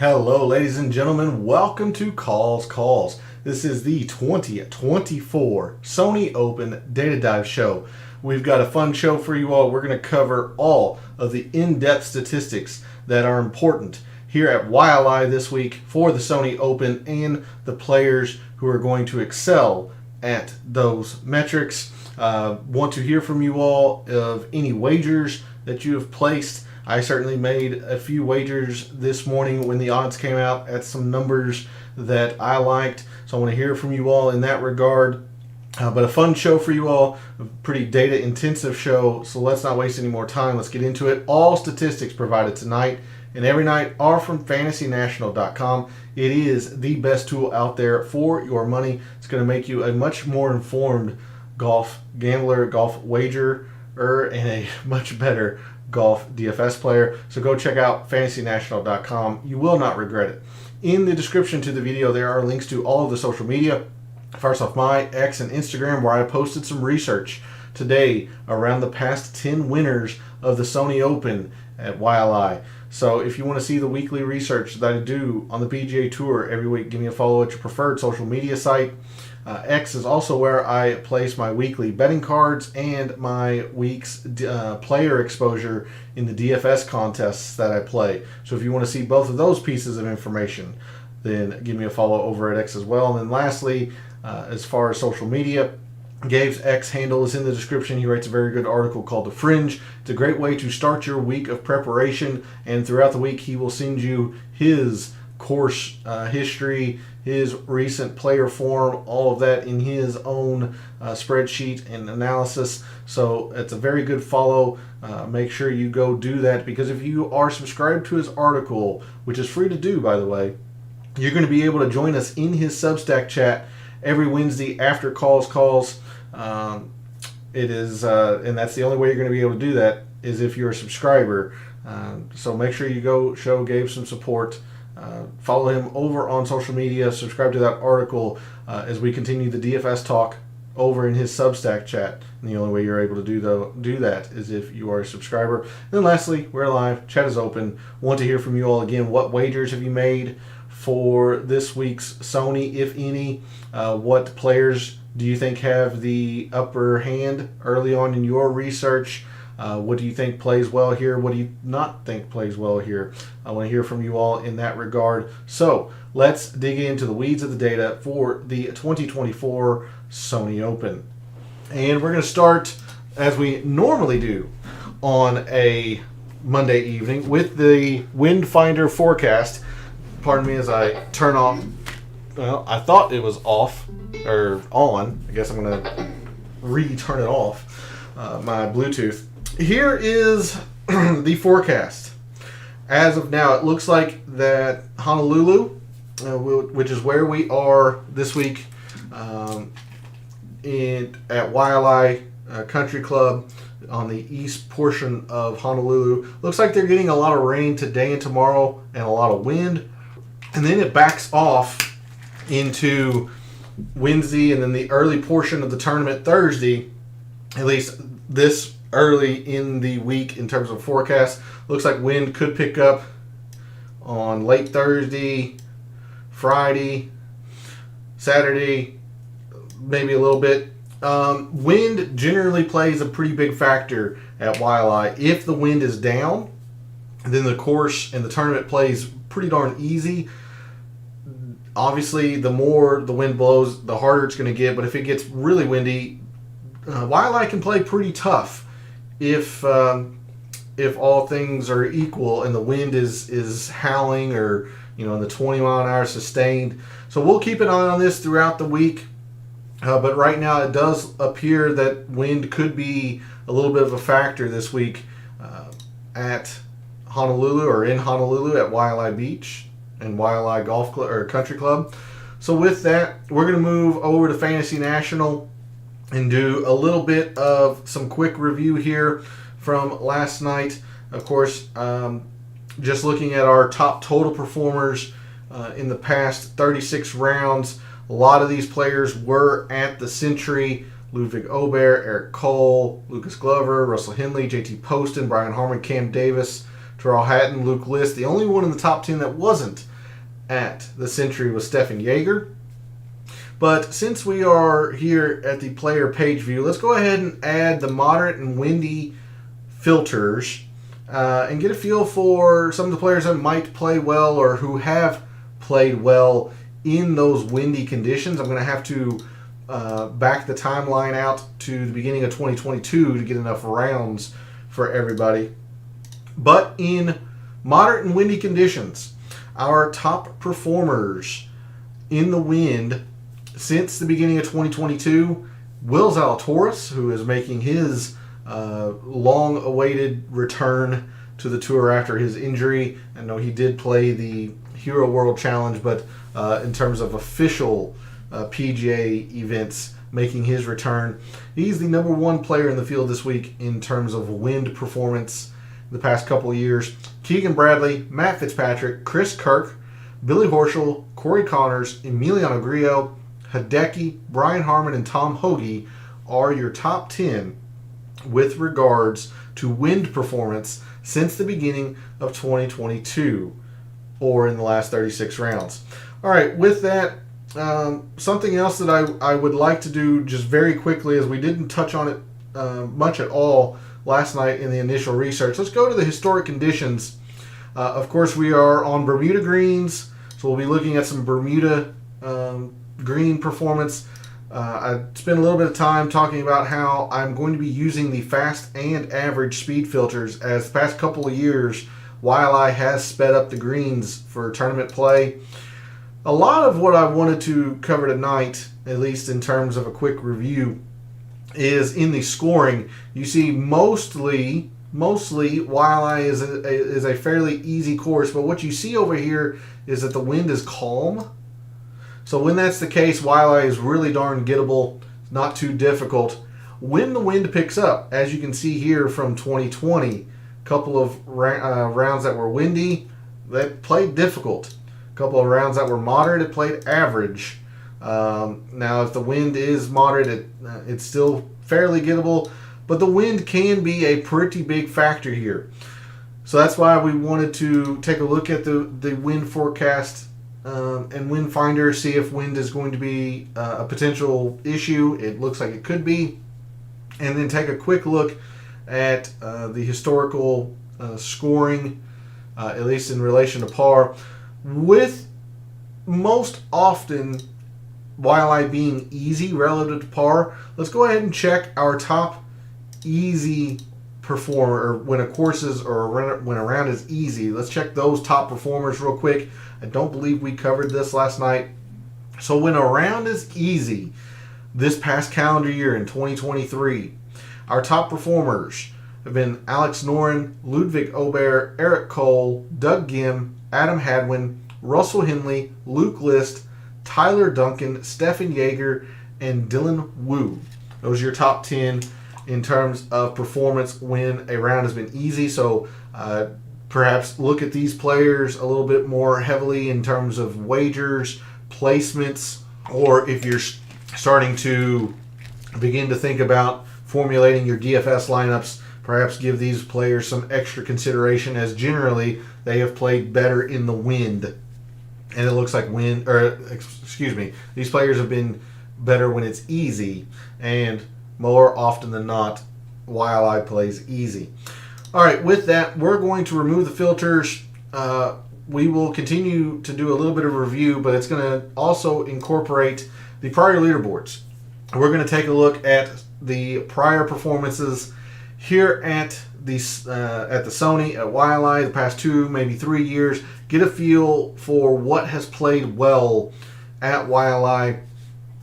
Hello, ladies and gentlemen. Welcome to Calls. This is the 2024 Sony Open Data Dive Show. We've got a fun show for you all. We're going to cover all of the in-depth statistics that are important here at YLI this week for the Sony Open and the players who are going to excel at those metrics. Want to hear from you all of any wagers that you have placed. I certainly made a few wagers this morning when the odds came out at some numbers that I liked. So I want to hear from you all in that regard. But a fun show for you all, a pretty data intensive show. So let's not waste any more time. Let's get into it. All statistics provided tonight and every night are from fantasynational.com. It is the best tool out there for your money. It's going to make you a much more informed golf gambler, golf wagerer, and a much better golf DFS player. So go check out fantasynational.com. You will not regret it. In the description to the video, there are links to all of the social media. First off, my X and Instagram, where I posted some research today around the past 10 winners of the Sony Open at YLI. So if you want to see the weekly research that I do on the PGA Tour every week, give me a follow at your preferred social media site. X is also where I place my weekly betting cards and my week's player exposure in the DFS contests that I play. So if you want to see both of those pieces of information, then give me a follow over at X as well. And then lastly, as far as social media, Gabe's X handle is in the description. He writes a very good article called The Fringe. It's a great way to start your week of preparation, and throughout the week he will send you his course history, his recent player form, all of that in his own spreadsheet and analysis. So it's a very good follow. Make sure you go do that, because if you are subscribed to his article, which is free to do, by the way, you're going to be able to join us in his Substack chat every Wednesday after calls. It is, and that's the only way you're going to be able to do that is if you're a subscriber. So make sure you go show Gabe some support. Follow him over on social media. Subscribe to that article as we continue the DFS talk over in his Substack chat. And the only way you're able to do that is if you are a subscriber. And then lastly, we're live. Chat is open. Want to hear from you all again. What wagers have you made for this week's Sony, if any? What players do you think have the upper hand early on in your research? What do you think plays well here? What do you not think plays well here? I want to hear from you all in that regard. So let's dig into the weeds of the data for the 2024 Sony Open. And we're going to start, as we normally do, on a Monday evening with the Wind Finder forecast. Pardon me as I turn off. Well, I thought it was off or on. I guess I'm going to re-turn it off, my Bluetooth. Here is the forecast. As of now, it looks like that Honolulu, which is where we are this week at YLI Country Club on the east portion of Honolulu, looks like they're getting a lot of rain today and tomorrow and a lot of wind. And then it backs off into Wednesday and then the early portion of the tournament Thursday, at least this early in the week in terms of forecast. Looks like wind could pick up on late Thursday, Friday, Saturday, maybe a little bit. Wind generally plays a pretty big factor at YLI. If the wind is down, then the course and the tournament plays pretty darn easy. Obviously, the more the wind blows, the harder it's going to get. But if it gets really windy, YLI can play pretty tough if all things are equal and the wind is howling or in the 20 mile an hour sustained. So we'll keep an eye on this throughout the week. But right now it does appear that wind could be a little bit of a factor this week at Honolulu or in Honolulu at YLI Beach and YLI Golf Club or Country Club. So with that, we're going to move over to Fantasy National and do a little bit of some quick review here from last night. Of course, just looking at our top total performers in the past 36 rounds, a lot of these players were at the Century. Ludwig Aubert, Eric Cole, Lucas Glover, Russell Henley, JT Poston, Brian Harmon, Cam Davis, Terrell Hatton, Luke List. The only one in the top 10 that wasn't at the Century was Stefan Jaeger. But since we are here at the player page view, let's go ahead and add the moderate and windy filters and get a feel for some of the players that might play well or who have played well in those windy conditions. I'm going to have to back the timeline out to the beginning of 2022 to get enough rounds for everybody. But in moderate and windy conditions, our top performers in the wind since the beginning of 2022, Will Zalatoris, who is making his long-awaited return to the tour after his injury. I know he did play the Hero World Challenge, but in terms of official PGA events, making his return. He's the number one player in the field this week in terms of wind performance the past couple of years. Keegan Bradley, Matt Fitzpatrick, Chris Kirk, Billy Horschel, Corey Connors, Emiliano Grillo, Hideki, Brian Harmon, and Tom Hoagie are your top 10 with regards to wind performance since the beginning of 2022 or in the last 36 rounds. All right, with that, something else that I would like to do just very quickly, as we didn't touch on it much at all last night in the initial research. Let's go to the historic conditions. Of course, we are on Bermuda greens, so we'll be looking at some Bermuda green performance. I spent a little bit of time talking about how I'm going to be using the fast and average speed filters, as the past couple of years Waialae has sped up the greens for tournament play. A lot of what I wanted to cover tonight, at least in terms of a quick review, is in the scoring. You see mostly Waialae is a fairly easy course, but what you see over here is that the wind is calm. So when that's the case, Waialae is really darn gettable, not too difficult. When the wind picks up, as you can see here from 2020, a couple of rounds that were windy, that played difficult. A couple of rounds that were moderate, it played average. Now, if the wind is moderate, it's still fairly gettable, but the wind can be a pretty big factor here. So that's why we wanted to take a look at the wind forecast and wind finder, see if wind is going to be a potential issue. It looks like it could be. And then take a quick look at the historical scoring, at least in relation to par, with most often Waialae being easy relative to par. Let's go ahead and check our top easy performer, or when a course is, or when a round is easy. Let's check those top performers real quick. I don't believe we covered this last night. So when a round is easy this past calendar year in 2023, our top performers have been Alex Noren, Ludwig Aubert, Eric Cole, Doug Gim, Adam Hadwin, Russell Henley, Luke List, Tyler Duncan, Stefan Jaeger, and Dylan Wu. Those are your top 10 in terms of performance when a round has been easy. So perhaps look at these players a little bit more heavily in terms of wagers, placements, or if you're starting to begin to think about formulating your DFS lineups, perhaps give these players some extra consideration, as generally they have played better in the wind. And it looks like these players have been better when it's easy, and more often than not, Waialae plays easy. All right, with that, we're going to remove the filters. We will continue to do a little bit of review, but it's going to also incorporate the prior leaderboards. We're going to take a look at the prior performances here at the Sony at Waialae the past 2, maybe 3 years. Get a feel for what has played well at Waialae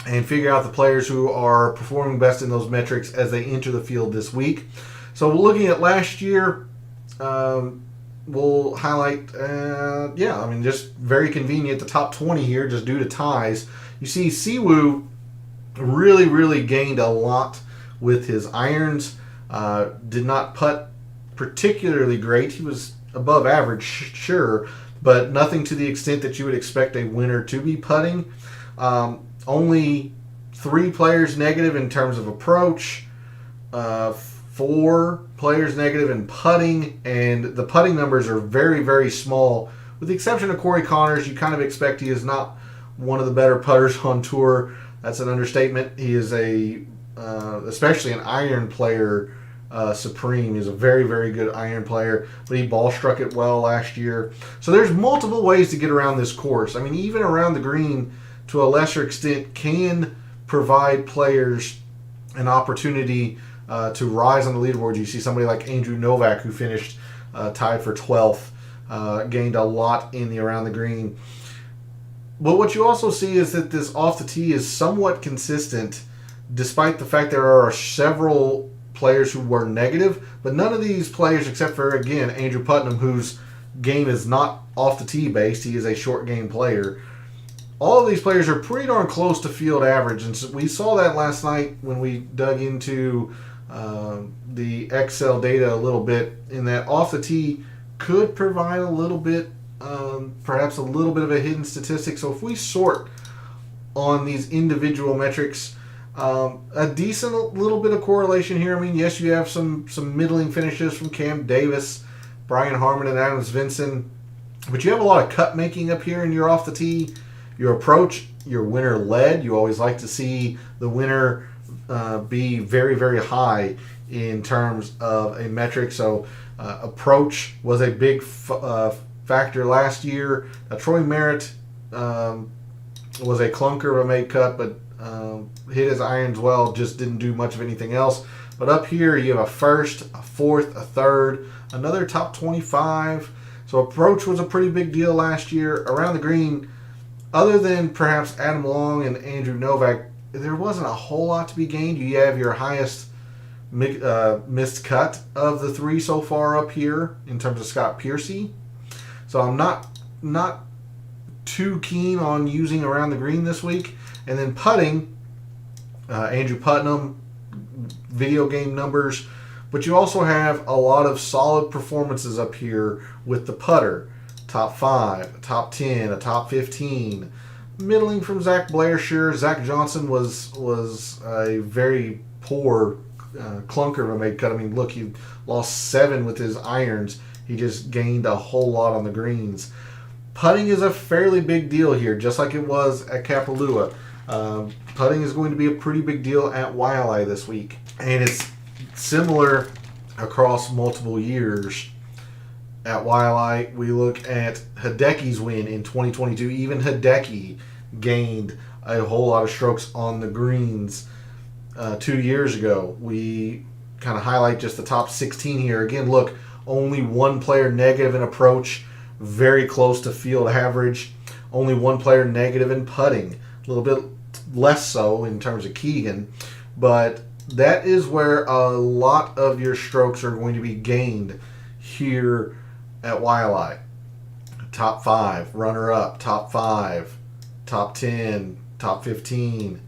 and figure out the players who are performing best in those metrics as they enter the field this week. So we're looking at last year. We'll highlight, just very convenient, the top 20 here just due to ties. You see Siwoo really gained a lot with his irons. Did not putt particularly great. He was above average, sure, but nothing to the extent that you would expect a winner to be putting. Only 3 players negative in terms of approach. 4 4 players negative in putting, and the putting numbers are very, very small. With the exception of Corey Connors, you kind of expect he is not one of the better putters on tour. That's an understatement. He is especially an iron player, supreme. He's a very, very good iron player, but he ball struck it well last year. So there's multiple ways to get around this course. I mean, even around the green, to a lesser extent, can provide players an opportunity to rise on the leaderboard. You see somebody like Andrew Novak, who finished tied for 12th, gained a lot in the around the green. But what you also see is that this off the tee is somewhat consistent, despite the fact there are several players who were negative, but none of these players, except for, again, Andrew Putnam, whose game is not off the tee based, he is a short game player. All of these players are pretty darn close to field average, and so we saw that last night when we dug into the Excel data a little bit, in that off the tee could provide a little bit, perhaps a little bit of a hidden statistic. So if we sort on these individual metrics, a decent little bit of correlation here. I mean, yes, you have some middling finishes from Cam Davis, Brian Harmon, and Adams Vinson, but you have a lot of cut making up here in your off the tee. Your approach, your winner led. You always like to see the winner be very, very high in terms of a metric. So approach was a big factor last year. Troy Merritt was a clunker of a made cut, but hit his irons well, just didn't do much of anything else. But up here, you have a first, a fourth, a third, another top 25. So approach was a pretty big deal last year. Around the green, other than perhaps Adam Long and Andrew Novak, there wasn't a whole lot to be gained. You have your highest missed cut of the 3 so far up here in terms of Scott Piercy. So I'm not too keen on using around the green this week. And then putting, Andrew Putnam, video game numbers, but you also have a lot of solid performances up here with the putter. Top 5, a top 10, a top 15. Middling from Zach Blair, Zach Johnson was a very poor clunker of a made cut. I mean, look, he lost 7 with his irons. He just gained a whole lot on the greens. Putting is a fairly big deal here, just like it was at Kapalua. Putting is going to be a pretty big deal at Waialae this week. And it's similar across multiple years. At Waialae, we look at Hideki's win in 2022. Even Hideki gained a whole lot of strokes on the greens 2 years ago. We kind of highlight just the top 16 here. Again, look, only 1 player negative in approach, very close to field average. Only 1 player negative in putting, a little bit less so in terms of Keegan. But that is where a lot of your strokes are going to be gained here at Waialae. Top 5, runner-up, top 5, top 10, top 15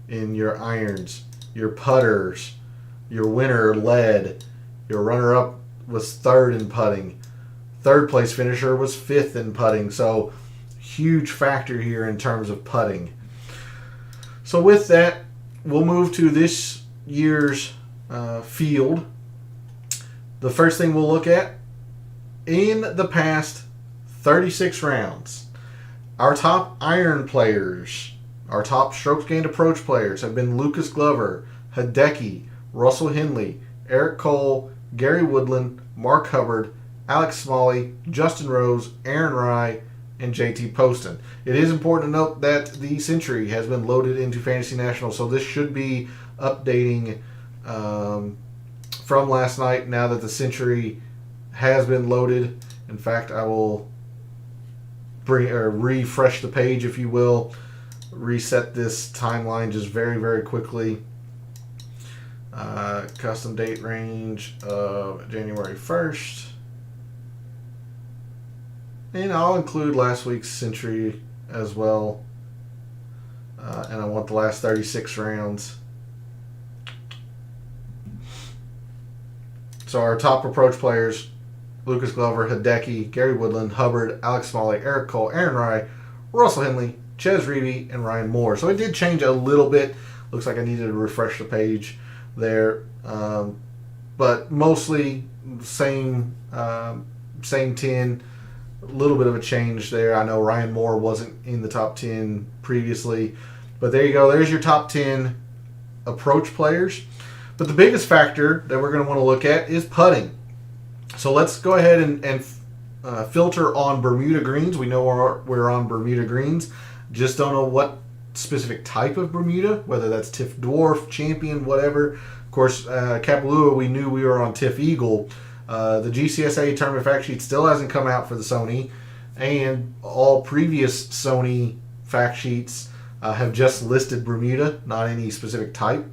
in your irons, your putters, your winner led, your runner-up was 3rd in putting, 3rd place finisher was 5th in putting. So huge factor here in terms of putting. So with that, we'll move to this year's field. The first thing we'll look at, in the past 36 rounds, our top iron players, our top strokes gained approach players have been Lucas Glover, Hideki, Russell Henley, Eric Cole, Gary Woodland, Mark Hubbard, Alex Smalley, Justin Rose, Aaron Rai, and JT Poston. It is important to note that the Century has been loaded into Fantasy National, so this should be updating from last night now that the Century has been loaded. In fact, I will refresh the page, if you will, reset this timeline just very, very quickly. Custom date range of January 1st. And I'll include last week's Century as well. And I want the last 36 rounds. So our top approach players: Lucas Glover, Hideki, Gary Woodland, Hubbard, Alex Smalley, Eric Cole, Aaron Rai, Russell Henley, Ches Reavie, and Ryan Moore. So it did change a little bit. Looks like I needed to refresh the page there. but mostly same 10. A little bit of a change there. I know Ryan Moore wasn't in the top 10 previously, but there you go. There's your top 10 approach players. But the biggest factor that we're going to want to look at is putting. So let's go ahead and filter on Bermuda greens. We know we're on Bermuda greens. Just don't know what specific type of Bermuda, whether that's Tiff Dwarf, Champion, whatever. Of course, Kapalua, we knew we were on Tiff Eagle. The GCSA tournament fact sheet still hasn't come out for the Sony, and all previous Sony fact sheets have just listed Bermuda, not any specific type.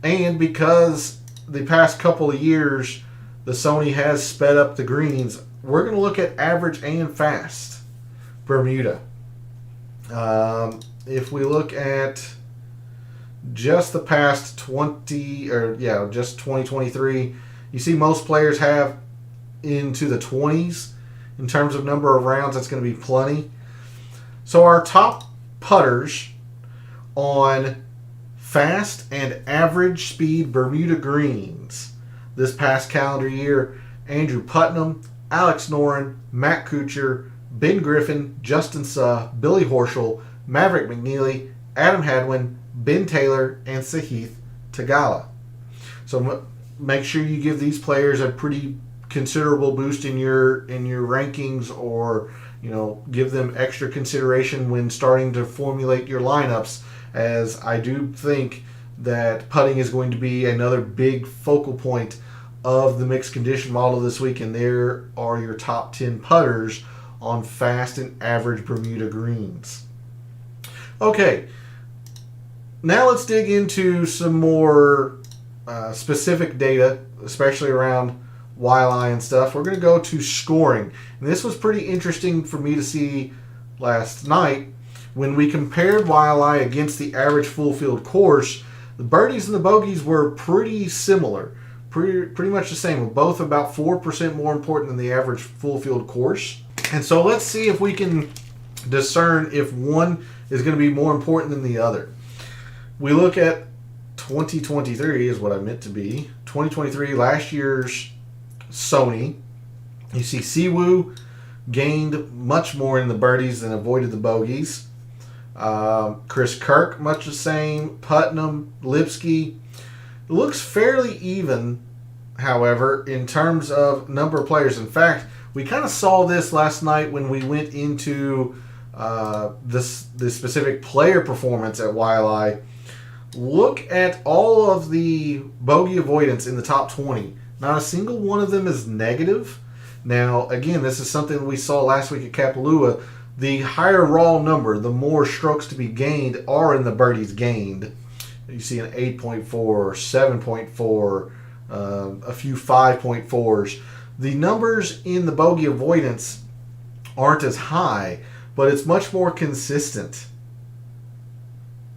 And because the past couple of years the Sony has sped up the greens, we're going to look at average and fast Bermuda. If we look at just the past 2023, you see most players have into the 20s in terms of number of rounds. That's going to be plenty. So our top putters on fast and average speed Bermuda greens this past calendar year: Andrew Putnam, Alex Noren, Matt Kuchar, Ben Griffin, Justin Suh, Billy Horschel, Maverick McNeely, Adam Hadwin, Ben Taylor, and Sahith Tagala. So make sure you give these players a pretty considerable boost in your rankings, or give them extra consideration when starting to formulate your lineups, as I do think that putting is going to be another big focal point of the mixed condition model this week, and there are your top 10 putters on fast and average Bermuda greens. Okay, now let's dig into some more specific data, especially around YLI and stuff. We're going to go to scoring. And this was pretty interesting for me to see last night when we compared YLI against the average full field course. The birdies and the bogeys were pretty similar, pretty much the same, both about 4% more important than the average full field course. And so let's see if we can discern if one is going to be more important than the other. We look at 2023 is what I meant to be. 2023, last year's Sony. You see Siwoo gained much more in the birdies than avoided the bogeys. Chris Kirk, much the same. Putnam, Lipsky. It looks fairly even, however, in terms of number of players. In fact, we kind of saw this last night when we went into the specific player performance at YLI. Look at all of the bogey avoidance in the top 20. Not a single one of them is negative. Now, again, this is something we saw last week at Kapalua. The higher raw number, the more strokes to be gained are in the birdies gained. You see an 8.4, 7.4, a few 5.4s. The numbers in the bogey avoidance aren't as high, but it's much more consistent.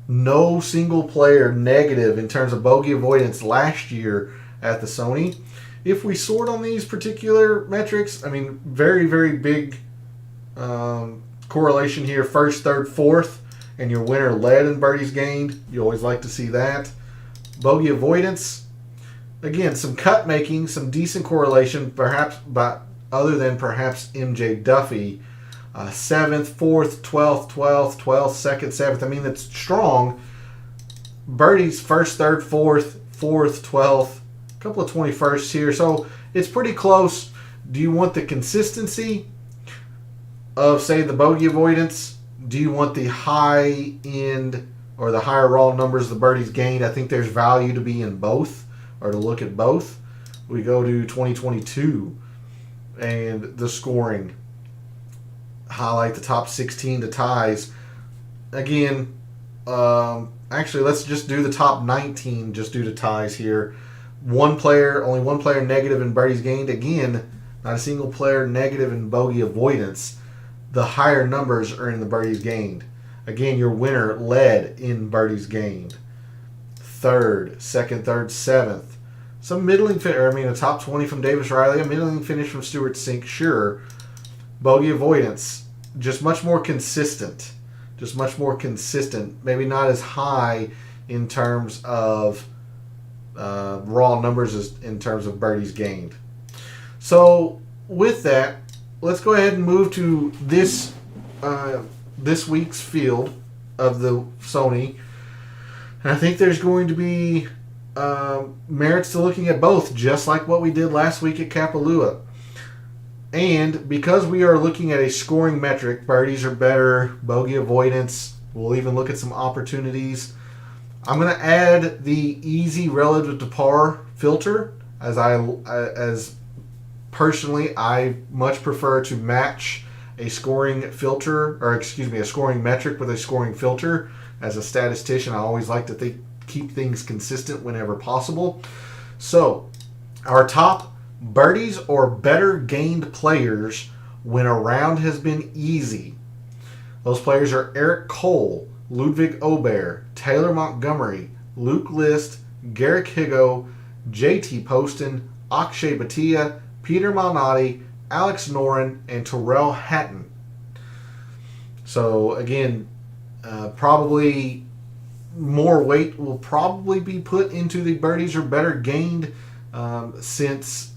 No single player negative in terms of bogey avoidance last year at the Sony. If we sort on these particular metrics, I mean, very, very big correlation here. First, third, fourth, and your winner led in birdies gained. You always like to see that. Bogey avoidance, again, some cut making, some decent correlation, perhaps, but other than perhaps MJ Duffy. 7th, 4th, 12th, 12th, 12th, 2nd, 7th. I mean, that's strong. Birdies, 1st, 3rd, 4th, 4th, 12th, a couple of 21sts here. So it's pretty close. Do you want the consistency of, say, the bogey avoidance? Do you want the high end or the higher raw numbers, the birdies gained? I think there's value to be in both, or to look at both. We go to 2022 and the scoring. Highlight the top 16 to ties. Again, actually, let's just do the top 19 just due to ties here. Only one player negative in birdies gained. Again, not a single player negative in bogey avoidance. The higher numbers are in the birdies gained. Again, your winner led in birdies gained. 3rd, 2nd, 3rd, 7th. Some middling a top 20 from Davis Riley, a middling finish from Stuart Sink, sure. Bogey avoidance, just much more consistent. Maybe not as high in terms of raw numbers in terms of birdies gained. So with that, let's go ahead and move to this week's field of the Sony. And I think there's going to be merits to looking at both, just like what we did last week at Kapalua. And because we are looking at a scoring metric, birdies are better, bogey avoidance, we'll even look at some opportunities. I'm going to add the easy relative to par filter, as personally I much prefer to match a scoring filter, or excuse me, a scoring metric with a scoring filter. As a statistician, I always like to keep things consistent whenever possible. So, our top birdies or better gained players when a round has been easy. Those players are Eric Cole, Ludwig Aubert, Taylor Montgomery, Luke List, Garrick Higo, JT Poston, Akshay Bhatia, Peter Malnati, Alex Noren, and Tyrrell Hatton. So again, probably more weight will probably be put into the birdies or better gained, since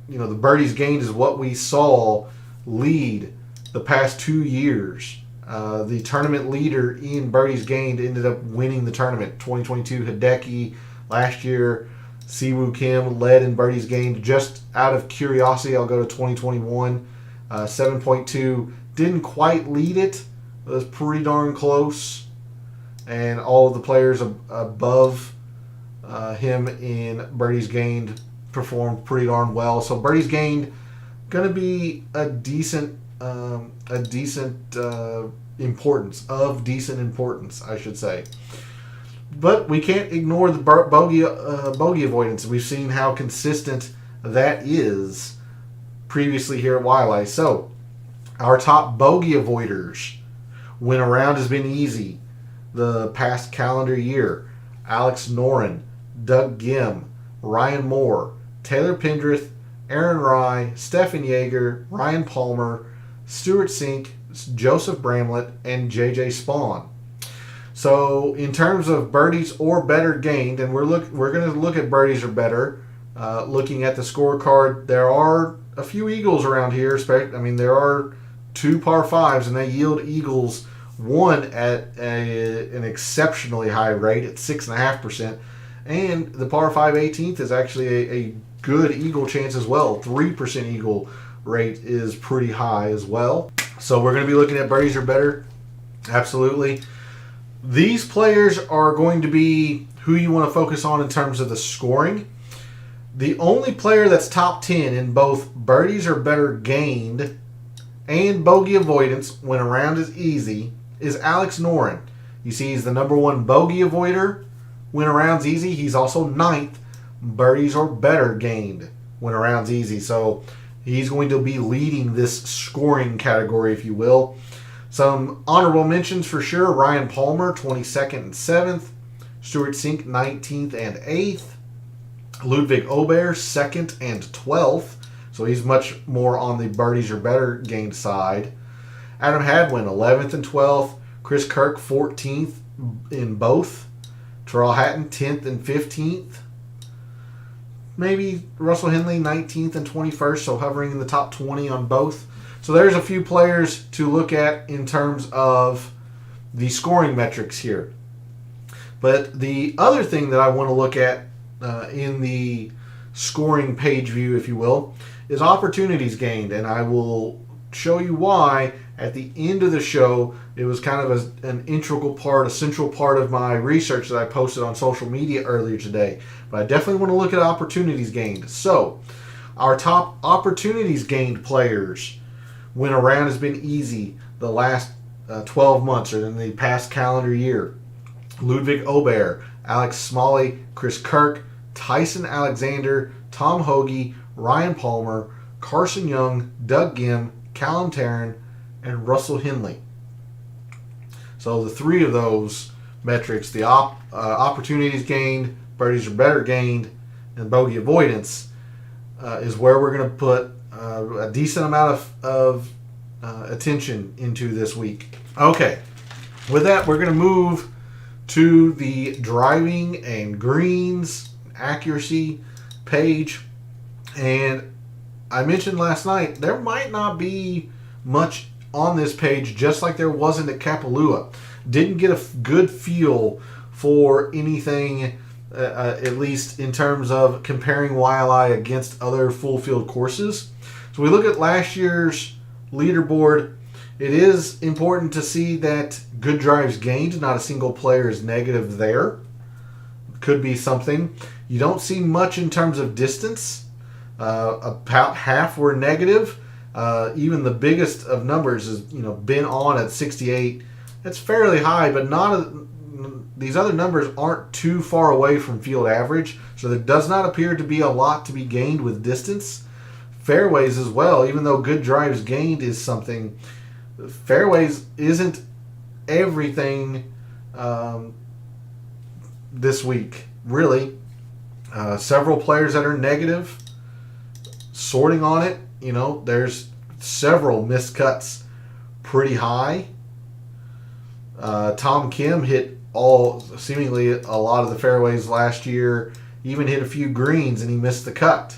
the birdies gained is what we saw lead the past 2 years. The tournament leader in birdies gained ended up winning the tournament. 2022 Hideki. Last year, Siwoo Kim led in birdies gained. Just out of curiosity, I'll go to 2021. 7.2. Didn't quite lead it. It was pretty darn close. And all of the players above him in birdies gained performed pretty darn well. So birdies gained going to be a decent importance, I should say. But we can't ignore the bogey avoidance. We've seen how consistent that is previously here at Waialae. So our top bogey avoiders when a round has been easy the past calendar year: Alex Noren, Doug Gim, Ryan Moore, Taylor Pendrith, Aaron Rye, Stefan Yeager, Ryan Palmer, Stuart Sink, Joseph Bramlett, and JJ Spawn. So in terms of birdies or better gained, and we're going to look at birdies or better, looking at the scorecard, there are a few eagles around here. There are 2 par 5s, and they yield eagles, one at an exceptionally high rate at 6.5%, and the par 5 18th is actually a good eagle chance as well. 3% eagle rate is pretty high as well. So we're going to be looking at birdies or better. Absolutely. These players are going to be who you want to focus on in terms of the scoring. The only player that's top 10 in both birdies or better gained and bogey avoidance when a round is easy is Alex Noren. You see, he's the number 1 bogey avoider when a round's easy. He's also 9th birdies or better gained when a round's easy. So he's going to be leading this scoring category, if you will. Some honorable mentions for sure: Ryan Palmer, 22nd and 7th. Stuart Sink, 19th and 8th. Ludwig Aubert, 2nd and 12th. So he's much more on the birdies or better gained side. Adam Hadwin, 11th and 12th. Chris Kirk, 14th in both. Tyrrell Hatton, 10th and 15th. Maybe Russell Henley, 19th and 21st, so hovering in the top 20 on both. So there's a few players to look at in terms of the scoring metrics here. But the other thing that I want to look at in the scoring page view, if you will, is opportunities gained. And I will show you why at the end of the show. It was kind of an integral part, a central part of my research that I posted on social media earlier today. But I definitely want to look at opportunities gained. So our top opportunities gained players when a round has been easy the last 12 months or in the past calendar year: Ludwig Aubert, Alex Smalley, Chris Kirk, Tyson Alexander, Tom Hoagie, Ryan Palmer, Carson Young, Doug Gim, Callum Tarrant, and Russell Henley. So the 3 of those metrics, the opportunities gained, birdies or better gained, and bogey avoidance, is where we're going to put a decent amount of attention into this week. Okay, with that, we're going to move to the driving and greens accuracy page. And I mentioned last night, there might not be much on this page, just like there wasn't at Kapalua. Didn't get a good feel for anything, at least in terms of comparing YLI against other full field courses. So we look at last year's leaderboard. It is important to see that good drives gained, not a single player is negative there. Could be something. You don't see much in terms of distance. About half were negative. Even the biggest of numbers has been on at 68. That's fairly high, but these other numbers aren't too far away from field average, so there does not appear to be a lot to be gained with distance. Fairways as well, even though good drives gained is something, fairways isn't everything this week, really. Several players that are negative. Sorting on it, there's several missed cuts pretty high. Tom Kim hit seemingly a lot of the fairways last year, even hit a few greens, and he missed the cut.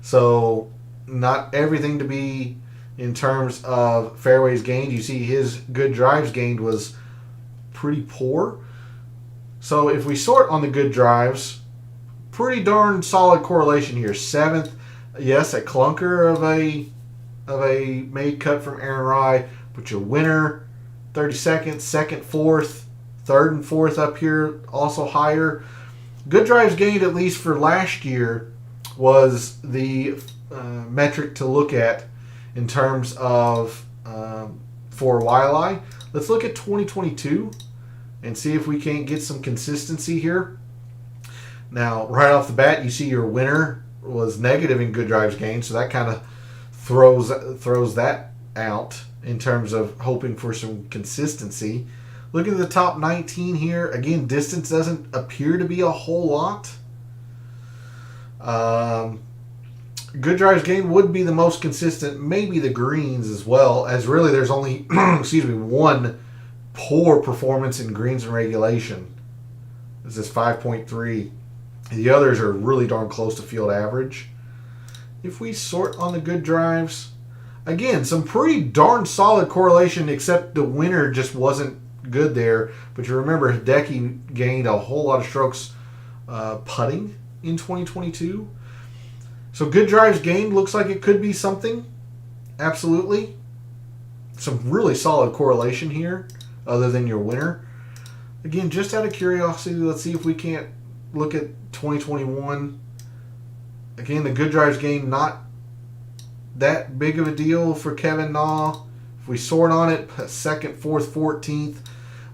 So not everything to be in terms of fairways gained. You see his good drives gained was pretty poor. So if we sort on the good drives, pretty darn solid correlation here. 7th, yes, a clunker of a made cut from Aaron Rai, but your winner, 32nd, 2nd, 4th, 3rd and 4th up here, also higher. Good drives gained, at least for last year, was the metric to look at in terms of for YLI. Let's look at 2022 and see if we can't get some consistency here. Now, right off the bat, you see your winner was negative in good drives gained, so that kind of throws that out in terms of hoping for some consistency. Looking at the top 19 here, again, distance doesn't appear to be a whole lot. Good drives gained would be the most consistent, maybe the greens as well, as really there's only one poor performance in greens and regulation. This is 5.3. The others are really darn close to field average. If we sort on the good drives, again, some pretty darn solid correlation, except the winner just wasn't good there. But you remember, Hideki gained a whole lot of strokes putting in 2022. So good drives gained looks like it could be something. Absolutely. Some really solid correlation here, other than your winner. Again, just out of curiosity, let's see if we can't look at 2021. Again, the good drives gained, not that big of a deal for Kevin Na. If we sort on it, 2nd, 4th, 14th,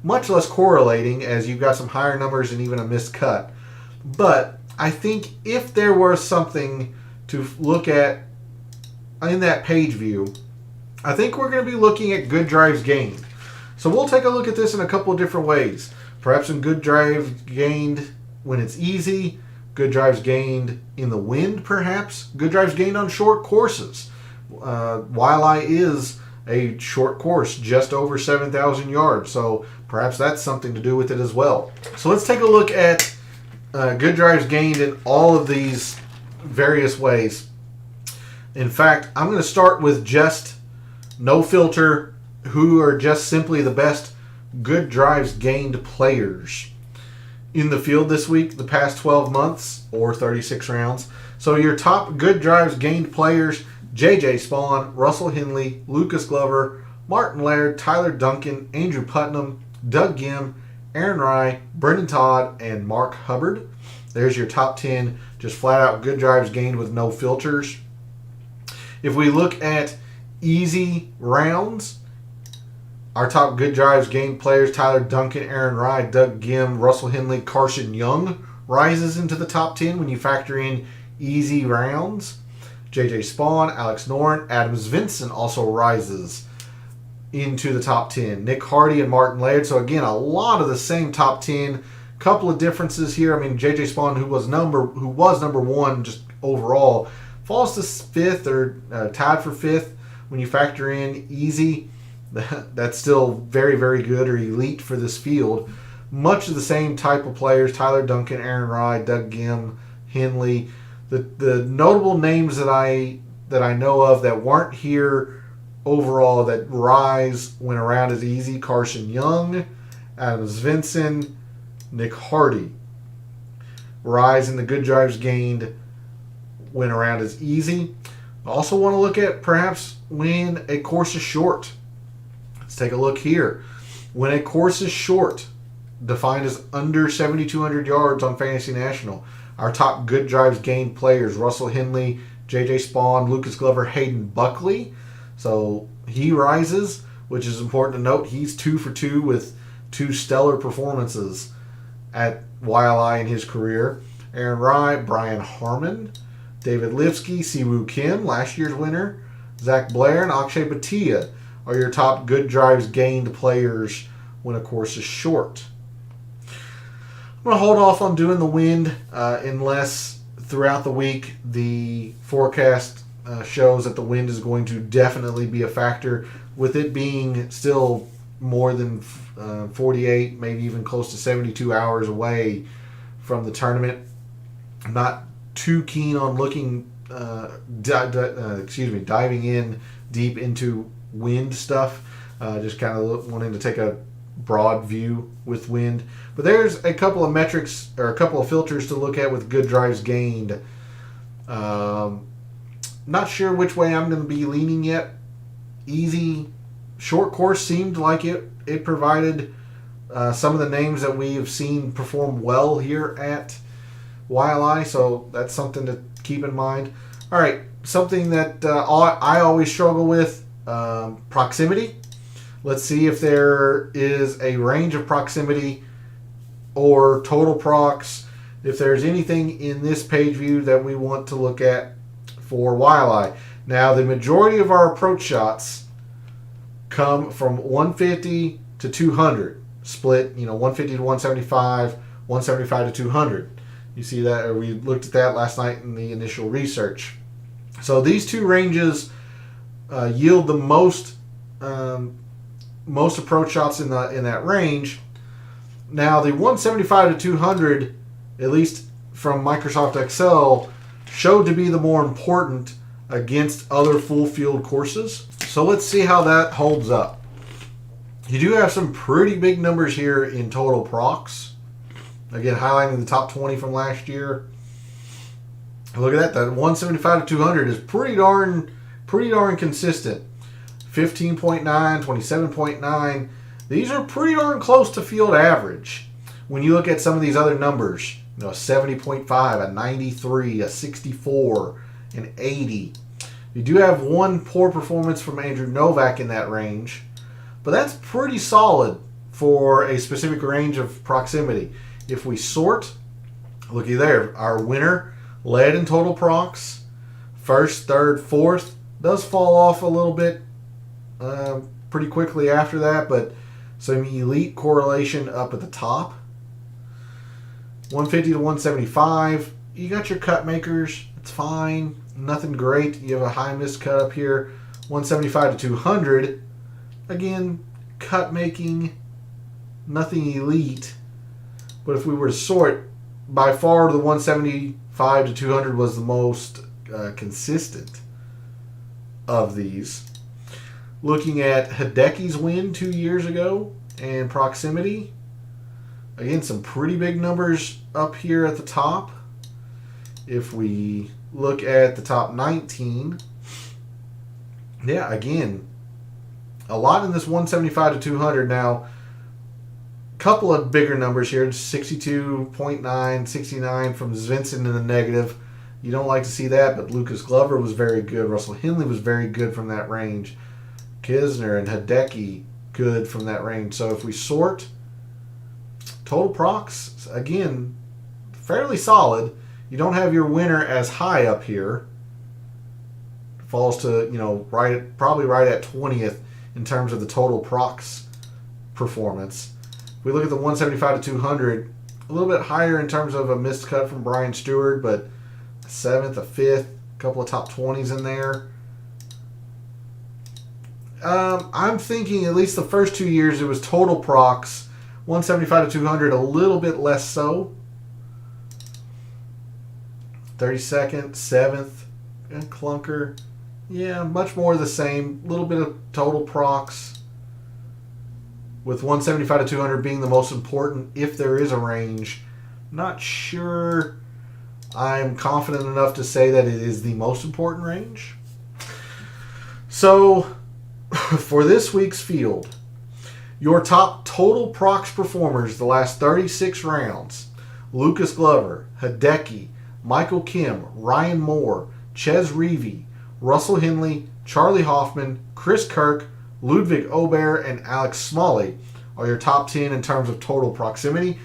much less correlating, as you've got some higher numbers and even a missed cut. But I think if there were something to look at in that page view, I think we're going to be looking at good drives gained. So we'll take a look at this in a couple of different ways. Perhaps some good drives gained when it's easy, good drives gained in the wind perhaps, good drives gained on short courses. YLI is a short course, just over 7,000 yards, so perhaps that's something to do with it as well. So let's take a look at good drives gained in all of these various ways. In fact, I'm going to start with just no filter, who are just simply the best good drives gained players in the field this week, the past 12 months, or 36 rounds. So your top good drives gained players: J.J. Spawn, Russell Henley, Lucas Glover, Martin Laird, Tyler Duncan, Andrew Putnam, Doug Gim, Aaron Rai, Brendan Todd, and Mark Hubbard. There's your top 10, just flat out good drives gained with no filters. If we look at easy rounds, our top good drives gained players: Tyler Duncan, Aaron Rai, Doug Gim, Russell Henley, Carson Young rises into the top 10 when you factor in easy rounds. J.J. Spawn, Alex Noren, Adam Svensson also rises into the top 10. Nick Hardy and Martin Laird. So again, a lot of the same top 10. Couple of differences here. I mean, J.J. Spawn, who was number one just overall, falls to 5th or tied for 5th when you factor in easy. That's still very, very good or elite for this field. Much of the same type of players: Tyler Duncan, Aaron Rai, Doug Gim, Henley. The notable names that I know of that weren't here overall that rise went around as easy: Carson Young, Adam Svensson, Nick Hardy. Rise in the good drives gained went around as easy. I also want to look at perhaps when a course is short. Let's take a look here. When a course is short, defined as under 7,200 yards on Fantasy National, our top good drives gained players: Russell Henley, J.J. Spawn, Lucas Glover, Hayden Buckley. So he rises, which is important to note. He's 2 for 2 with 2 stellar performances at YLI in his career. Aaron Wright, Brian Harmon, David Lipsky, Siwoo Kim, last year's winner, Zach Blair, and Akshay Bhatia are your top good drives gained players when a course is short. I'm going to hold off on doing the wind unless throughout the week the forecast shows that the wind is going to definitely be a factor, with it being still more than 48, maybe even close to 72 hours away from the tournament. I'm not too keen on looking, diving in deep into wind stuff. Just kind of wanting to take a broad view with wind. But there's a couple of metrics or a couple of filters to look at with good drives gained. Not sure which way I'm going to be leaning yet. Easy short course seemed like it provided some of the names that we have seen perform well here at YLI, so that's something to keep in mind. All right, something that I always struggle with, proximity. Let's see if there is a range of proximity or total procs, if there's anything in this page view that we want to look at for YLI. Now, the majority of our approach shots come from 150 to 200, split, 150 to 175, 175 to 200. You see that, or we looked at that last night in the initial research. So these two ranges yield the most approach shots in that range. Now, the 175 to 200, at least from Microsoft Excel, showed to be the more important against other full field courses. So let's see how that holds up. You do have some pretty big numbers here in total procs. Again, highlighting the top 20 from last year. Look at that. That 175 to 200 is pretty darn consistent. 15.9, 27.9. These are pretty darn close to field average. When you look at some of these other numbers, a 70.5, a 93, a 64, an 80. You do have one poor performance from Andrew Novak in that range, but that's pretty solid for a specific range of proximity. If we sort, looky there, our winner led in total procs. First, third, fourth does fall off a little bit pretty quickly after that, but some elite correlation up at the top. 150 to 175, you got your cut makers, it's fine, nothing great. You have a high missed cut up here. 175 to 200, again, cut making, nothing elite. But if we were to sort, by far the 175 to 200 was the most consistent of these. Looking at Hideki's win 2 years ago and proximity, again, some pretty big numbers up here at the top. If we look at the top 19, yeah, again, a lot in this 175 to 200. Now, couple of bigger numbers here, 62.9, 69 from Svensson in the negative. You don't like to see that, but Lucas Glover was very good. Russell Henley was very good from that range. Kisner and Hideki, good from that range. So if we sort, total procs, again, fairly solid. You don't have your winner as high up here. Falls to, probably right at 20th in terms of the total procs performance. If we look at the 175 to 200, a little bit higher in terms of a missed cut from Brian Stewart, but a 7th, a 5th, a couple of top 20s in there. I'm thinking at least the first 2 years it was total procs, 175 to 200, a little bit less so. 32nd, 7th, and clunker. Yeah, much more the same. A little bit of total procs, with 175 to 200 being the most important if there is a range. Not sure I'm confident enough to say that it is the most important range. So, for this week's field, your top total procs performers the last 36 rounds: Lucas Glover, Hideki, Michael Kim, Ryan Moore, Ches Reavie, Russell Henley, Charlie Hoffman, Chris Kirk, Ludwig Aubert, and Alex Smalley are your top 10 in terms of total proximity.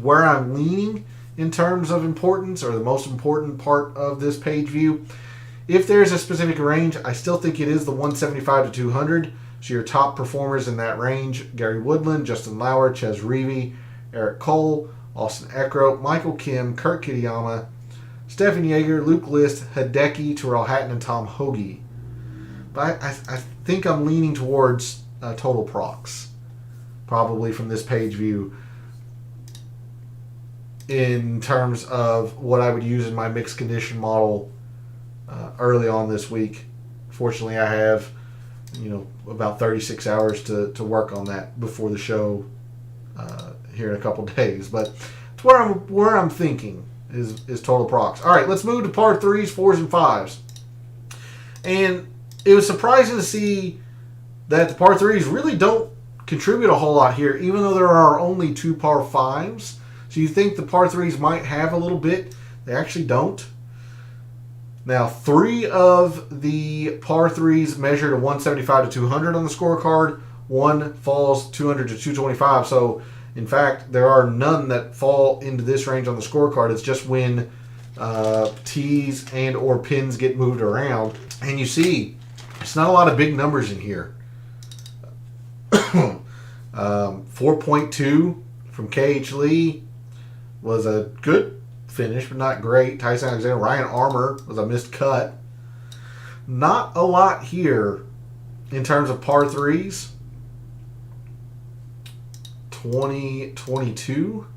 Where I'm leaning in terms of importance, or the most important part of this page view, if there's a specific range, I still think it is the 175 to 200. So your top performers in that range: Gary Woodland, Justin Lauer, Ches Reavie, Eric Cole, Austin Eckroat, Michael Kim, Kurt Kitayama, Stefan Jaeger, Luke List, Hideki, Terrell Hatton, and Tom Hoagie. But I think I'm leaning towards total procs, probably from this page view, in terms of what I would use in my mixed condition model early on this week. Fortunately, I have about 36 hours to work on that before the show here in a couple days. But it's where I'm thinking is total procs. All right, let's move to par 3s, 4s, and 5s. And it was surprising to see that the par 3s really don't contribute a whole lot here, even though there are only 2 par 5s. So you think the par 3s might have a little bit. They actually don't. Now, 3 of the par 3s measured a 175 to 200 on the scorecard. 1 falls 200 to 225. So, in fact, there are none that fall into this range on the scorecard. It's just when tees and or pins get moved around. And you see, it's not a lot of big numbers in here. 4.2 from KH Lee was a good finish, but not great. Tyson Alexander, Ryan Armour was a missed cut. Not a lot here in terms of par 3s. 22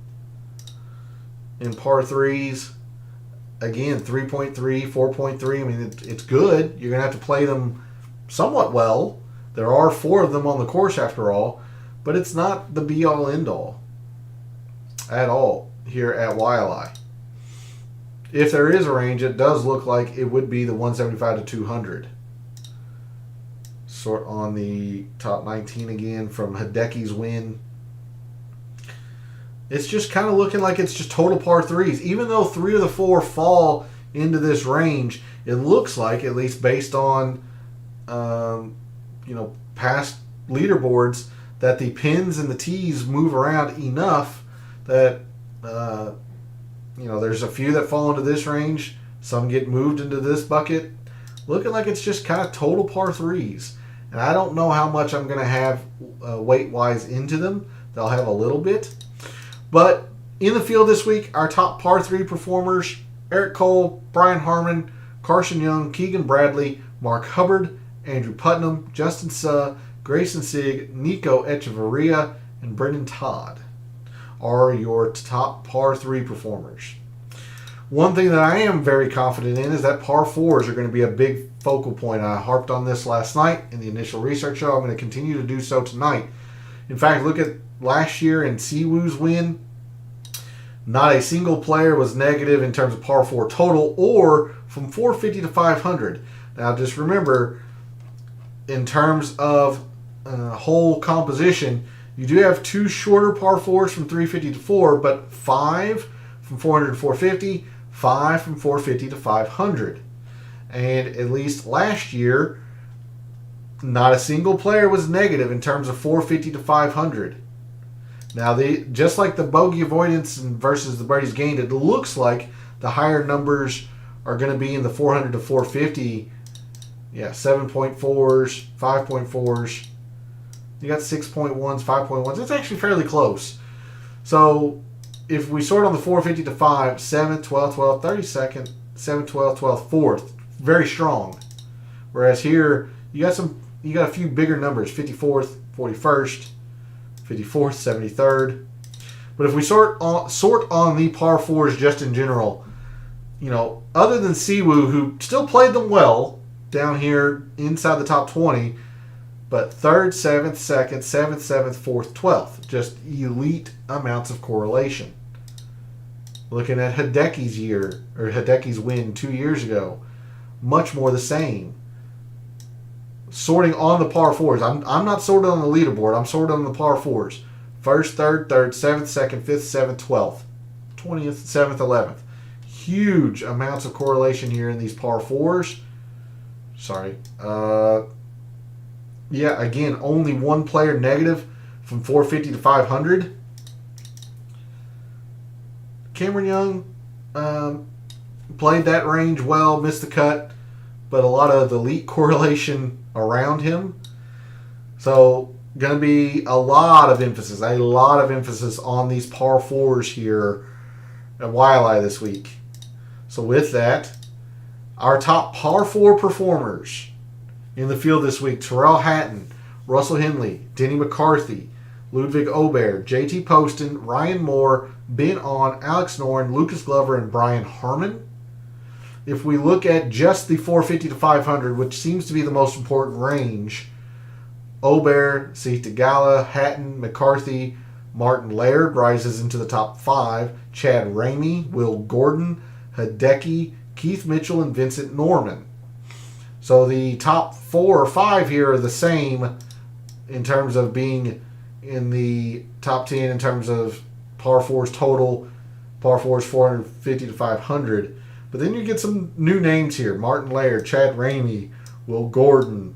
in par 3s. Again, 3.3, 4.3. I mean, it's good. You're going to have to play them somewhat well. There are 4 of them on the course after all, but it's not the be-all, end-all at all here at YLI. If there is a range, it does look like it would be the 175 to 200. Sort on the top 19 again from Hideki's win. It's just kind of looking like it's just total par 3s. Even though 3 of the 4 fall into this range, it looks like, at least based on past leaderboards, that the pins and the tees move around enough that there's a few that fall into this range. Some get moved into this bucket. Looking like it's just kind of total par 3s. And I don't know how much I'm going to have weight-wise into them. They'll have a little bit. But in the field this week, our top par 3 performers: Eric Cole, Brian Harmon, Carson Young, Keegan Bradley, Mark Hubbard, Andrew Putnam, Justin Suh, Grayson Sigg, Nico Echeverria, and Brendan Todd are your top par 3 performers. One thing that I am very confident in is that par 4s are going to be a big focal point. I harped on this last night in the initial research show. I'm going to continue to do so tonight. In fact, look at last year in Siwoo's win. Not a single player was negative in terms of par 4 total or from 450 to 500. Now, just remember, in terms of whole composition, you do have 2 shorter par 4s from 350 to 4, but 5 from 400 to 450, 5 from 450 to 500. And at least last year, not a single player was negative in terms of 450 to 500. Now, just like the bogey avoidance versus the birdies gained, it looks like the higher numbers are going to be in the 400 to 450. Yeah, 7.4s, 5.4s. You got 6.1s, 5.1s. It's actually fairly close. So if we sort on the 450 to 5, 7th, 12th, 12th, 32nd, 7th, 12th, 12th, 4th, very strong. Whereas here, you got a few bigger numbers: 54th, 41st, 54th, 73rd. But if we sort on the par 4s just in general, other than Siwoo, who still played them well down here inside the top 20, but 3rd, 7th, 2nd, 7th, 7th, 4th, 12th. Just elite amounts of correlation. Looking at Hideki's win 2 years ago, much more the same. Sorting on the par 4s. I'm not sorted on the leaderboard. I'm sorted on the par 4s. 1st, 3rd, 3rd, 7th, 2nd, 5th, 7th, 12th, 20th, 7th, 11th. Huge amounts of correlation here in these par 4s. Sorry. Yeah, again, only one player negative from 450 to 500. Cameron Young played that range well, missed the cut, but a lot of elite correlation around him. So, going to be a lot of emphasis on these par 4s here at YLI this week. So with that, our top par 4 performers in the field this week: Terrell Hatton, Russell Henley, Denny McCarthy, Ludwig Aubert, JT Poston, Ryan Moore, Ben On, Alex Noren, Lucas Glover, and Brian Harmon. If we look at just the 450 to 500, which seems to be the most important range, Aubert, Sahith Theegala, Hatton, McCarthy, Martin Laird rises into the top 5. Chad Ramey, Will Gordon, Hideki, Keith Mitchell, and Vincent Norman. So the top 4 or 5 here are the same in terms of being in the top 10 in terms of par 4s total. Par 4s 450 to 500. But then you get some new names here: Martin Laird, Chad Ramey, Will Gordon.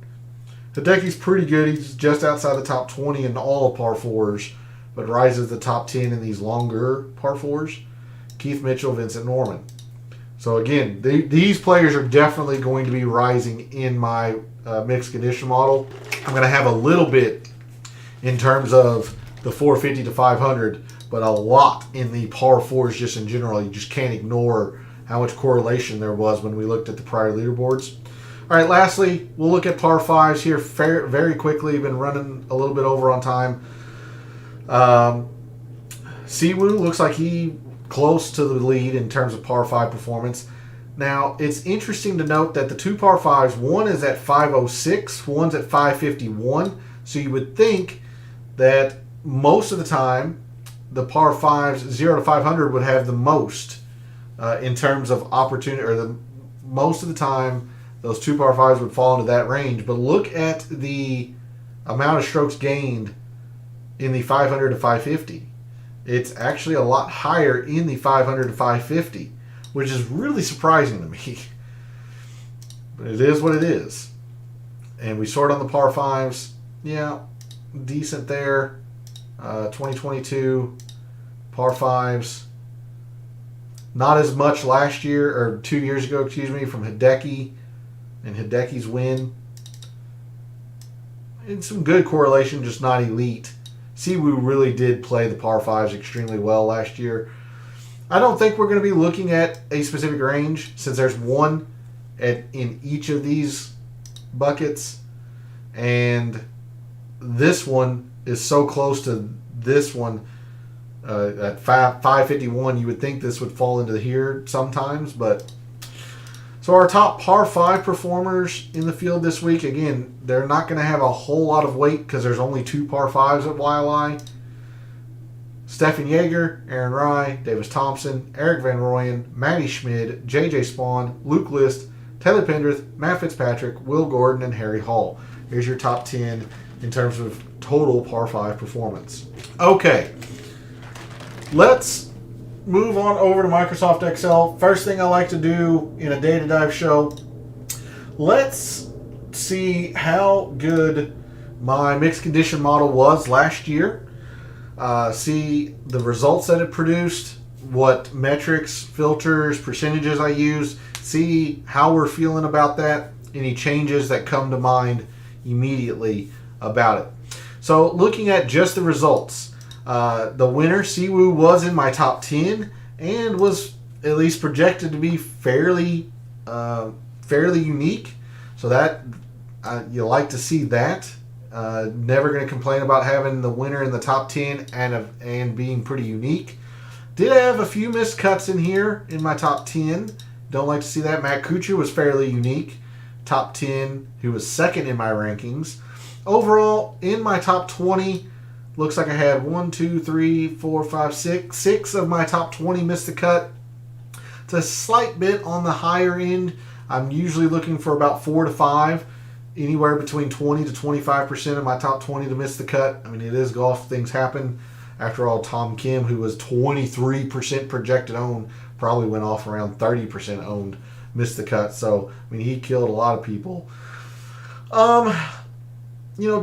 Hideki's pretty good. He's just outside the top 20 in all par 4s, but rises to the top 10 in these longer par 4s. Keith Mitchell, Vincent Norman. So again, these players are definitely going to be rising in my mixed condition model. I'm going to have a little bit in terms of the 450 to 500, but a lot in the par 4s just in general. You just can't ignore how much correlation there was when we looked at the prior leaderboards. All right, lastly, we'll look at par 5s here very quickly. We've been running a little bit over on time. Siwoo looks like he close to the lead in terms of par 5 performance. Now, it's interesting to note that the 2 par 5s, one is at 506, one's at 551. So you would think that most of the time, the par 5s 0 to 500 would have the most in terms of opportunity, or most of the time, those 2 par 5s would fall into that range. But look at the amount of strokes gained in the 500 to 550. It's actually a lot higher in the 500 to 550, which is really surprising to me. But it is what it is. And we sort on the par 5s. Yeah, decent there. 2022 par 5s. Not as much last year, or 2 years ago, from Hideki and Hideki's win. And some good correlation, just not elite. Siwoo really did play the par 5s extremely well last year. I don't think we're going to be looking at a specific range, since there's one in each of these buckets. And this one is so close to this one at 551. You would think this would fall into here sometimes. But so our top par 5 performers in the field this week, again, they're not going to have a whole lot of weight because there's only 2 par 5s at YLI. Stefan Jaeger, Aaron Rai, Davis Thompson, Eric Van Rooyen, Matty Schmid, JJ Spawn, Luke List, Taylor Pendrith, Matt Fitzpatrick, Will Gordon, and Harry Hall. Here's your top 10 in terms of total par 5 performance. Okay, let's move on over to Microsoft Excel. First thing I like to do in a data dive show, let's see how good my mixed condition model was last year. See the results that it produced, what metrics, filters, percentages I used, see how we're feeling about that, any changes that come to mind immediately about it. So looking at just the results, the winner, Siwoo, was in my top 10 and was at least projected to be fairly unique. So that you like to see that. Never going to complain about having the winner in the top 10 and being pretty unique. Did have a few missed cuts in here in my top 10, Don't like to see that. Matt Kuchar was fairly unique. Top 10, he was second in my rankings. Overall, in my top 20, looks like I had 6 of my top 20 missed the cut. It's a slight bit on the higher end. I'm usually looking for about 4 to 5, anywhere between 20 to 25% of my top 20 to miss the cut. I mean, it is golf. Things happen. After all, Tom Kim, who was 23% projected owned, probably went off around 30% owned, missed the cut. So, I mean, he killed a lot of people.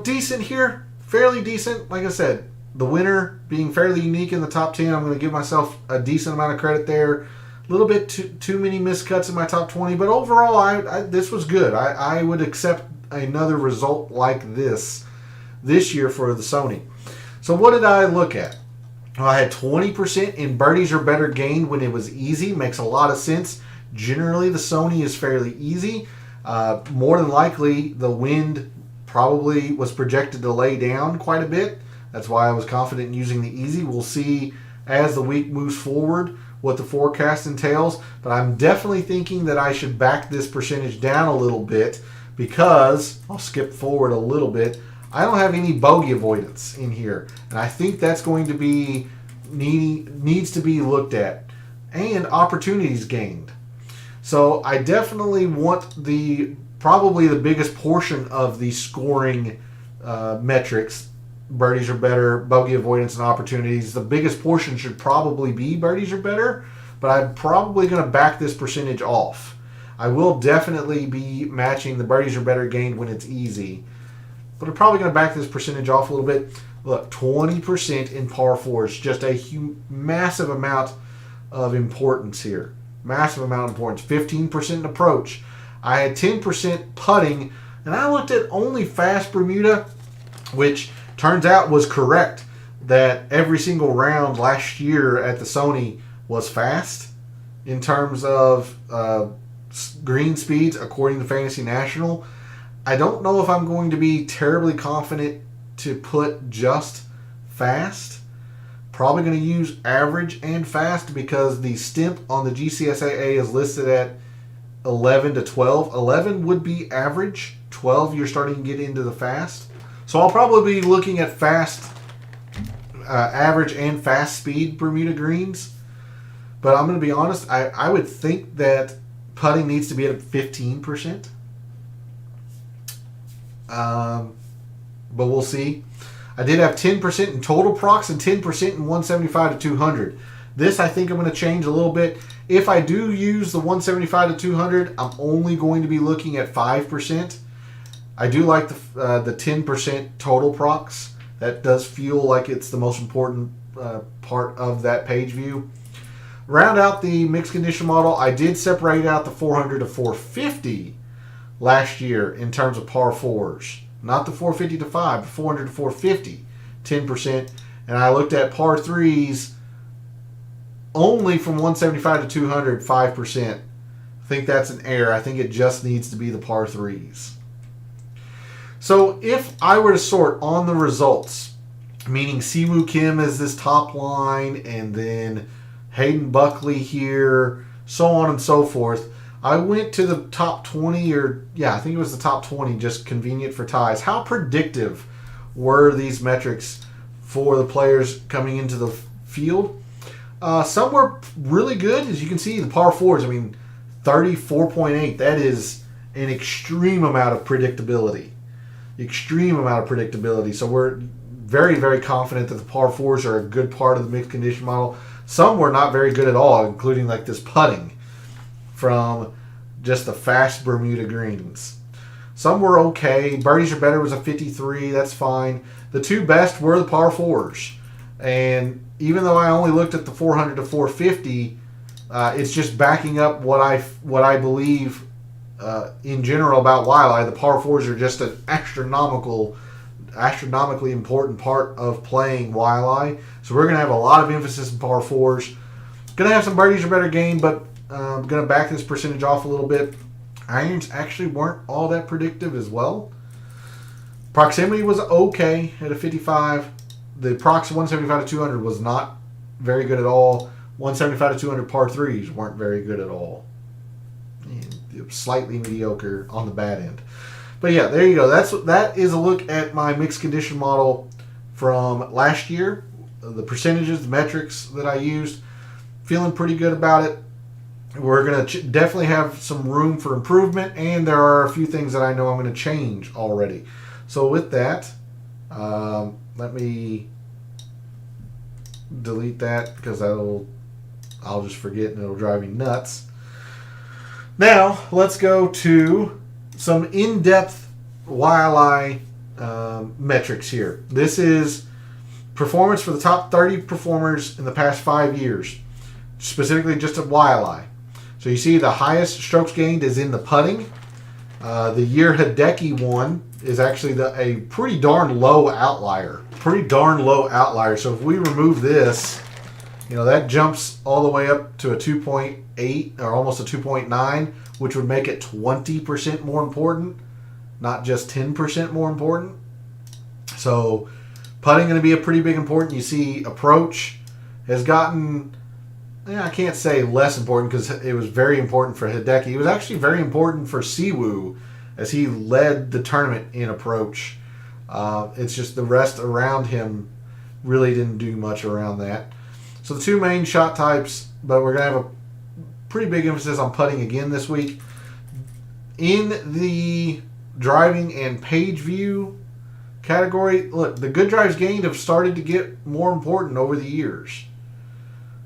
Decent here. Fairly decent. Like I said, the winner being fairly unique in the top 10, I'm going to give myself a decent amount of credit there. A little bit too many miscuts in my top 20, but overall, this was good. I would accept another result like this year for the Sony. So what did I look at? Well, I had 20% in birdies or better gained when it was easy. Makes a lot of sense. Generally, the Sony is fairly easy. More than likely, the wind probably was projected to lay down quite a bit. That's why I was confident in using the easy. We'll see as the week moves forward what the forecast entails. But I'm definitely thinking that I should back this percentage down a little bit because, I'll skip forward a little bit, I don't have any bogey avoidance in here. And I think that's going to be needs to be looked at. And opportunities gained. So I definitely want probably the biggest portion of the scoring metrics, birdies or better, bogey avoidance, and opportunities. The biggest portion should probably be birdies or better, but I'm probably going to back this percentage off. I will definitely be matching the birdies or better gained when it's easy, but I'm probably going to back this percentage off a little bit. Look, 20% in par 4s, just a massive amount of importance here. Massive amount of importance. 15% in approach. I had 10% putting, and I looked at only fast Bermuda, which turns out was correct, that every single round last year at the Sony was fast in terms of green speeds, according to Fantasy National. I don't know if I'm going to be terribly confident to put just fast. Probably going to use average and fast because the stimp on the GCSAA is listed at 11 to 12. 11 would be average. 12, you're starting to get into the fast. So I'll probably be looking at fast, average and fast speed Bermuda greens. But I'm going to be honest, I would think that putting needs to be at 15%. But we'll see. I did have 10% in total procs and 10% in 175 to 200. This I think I'm going to change a little bit. If I do use the 175 to 200, I'm only going to be looking at 5%. I do like the 10% total procs. That does feel like it's the most important part of that page view. Round out the mixed condition model, I did separate out the 400 to 450 last year in terms of par 4s. Not the 450 to 5, but 400 to 450, 10%. And I looked at par 3s only from 175 to 200, 5%. I think that's an error. I think it just needs to be the par 3s. So if I were to sort on the results, meaning Siwoo Kim is this top line, and then Hayden Buckley here, so on and so forth, I went to the top 20, I think it was the top 20, just convenient for ties. How predictive were these metrics for the players coming into the field? Some were really good. As you can see, the par 4s, 34.8. That is an extreme amount of predictability. Extreme amount of predictability. So we're very, very confident that the par 4s are a good part of the mixed condition model. Some were not very good at all, including like this putting from just the fast Bermuda greens. Some were okay. Birdies or better was a 53. That's fine. The two best were the par 4s. And even though I only looked at the 400 to 450, it's just backing up what I believe in general about Waialae. The par 4s are just an astronomically important part of playing Waialae. So we're going to have a lot of emphasis in par 4s. Going to have some birdies or better gain, but I'm going to back this percentage off a little bit. Irons actually weren't all that predictive as well. Proximity was okay at a 55. The prox 175 to 200 was not very good at all. 175 to 200 par 3s weren't very good at all. slightly mediocre on the bad end. But yeah, there you go. That is a look at my mixed condition model from last year. The percentages, the metrics that I used. Feeling pretty good about it. We're going to definitely have some room for improvement, and there are a few things that I know I'm going to change already. So with that, let me delete that because I'll just forget and it'll drive me nuts. Now, let's go to some in-depth YLI metrics here. This is performance for the top 30 performers in the past 5 years, specifically just at YLI. So you see the highest strokes gained is in the putting. The year Hideki won is actually a pretty darn low outlier. So if we remove this, that jumps all the way up to a 2.8 or almost a 2.9, which would make it 20% more important, not just 10% more important. So putting going to be a pretty big important. You see approach has gotten, I can't say less important because it was very important for Hideki. It was actually very important for Siwoo as he led the tournament in approach. It's just the rest around him really didn't do much around that. So the two main shot types, but we're going to have a pretty big emphasis on putting again this week. In the driving and page view category, look, the good drives gained have started to get more important over the years.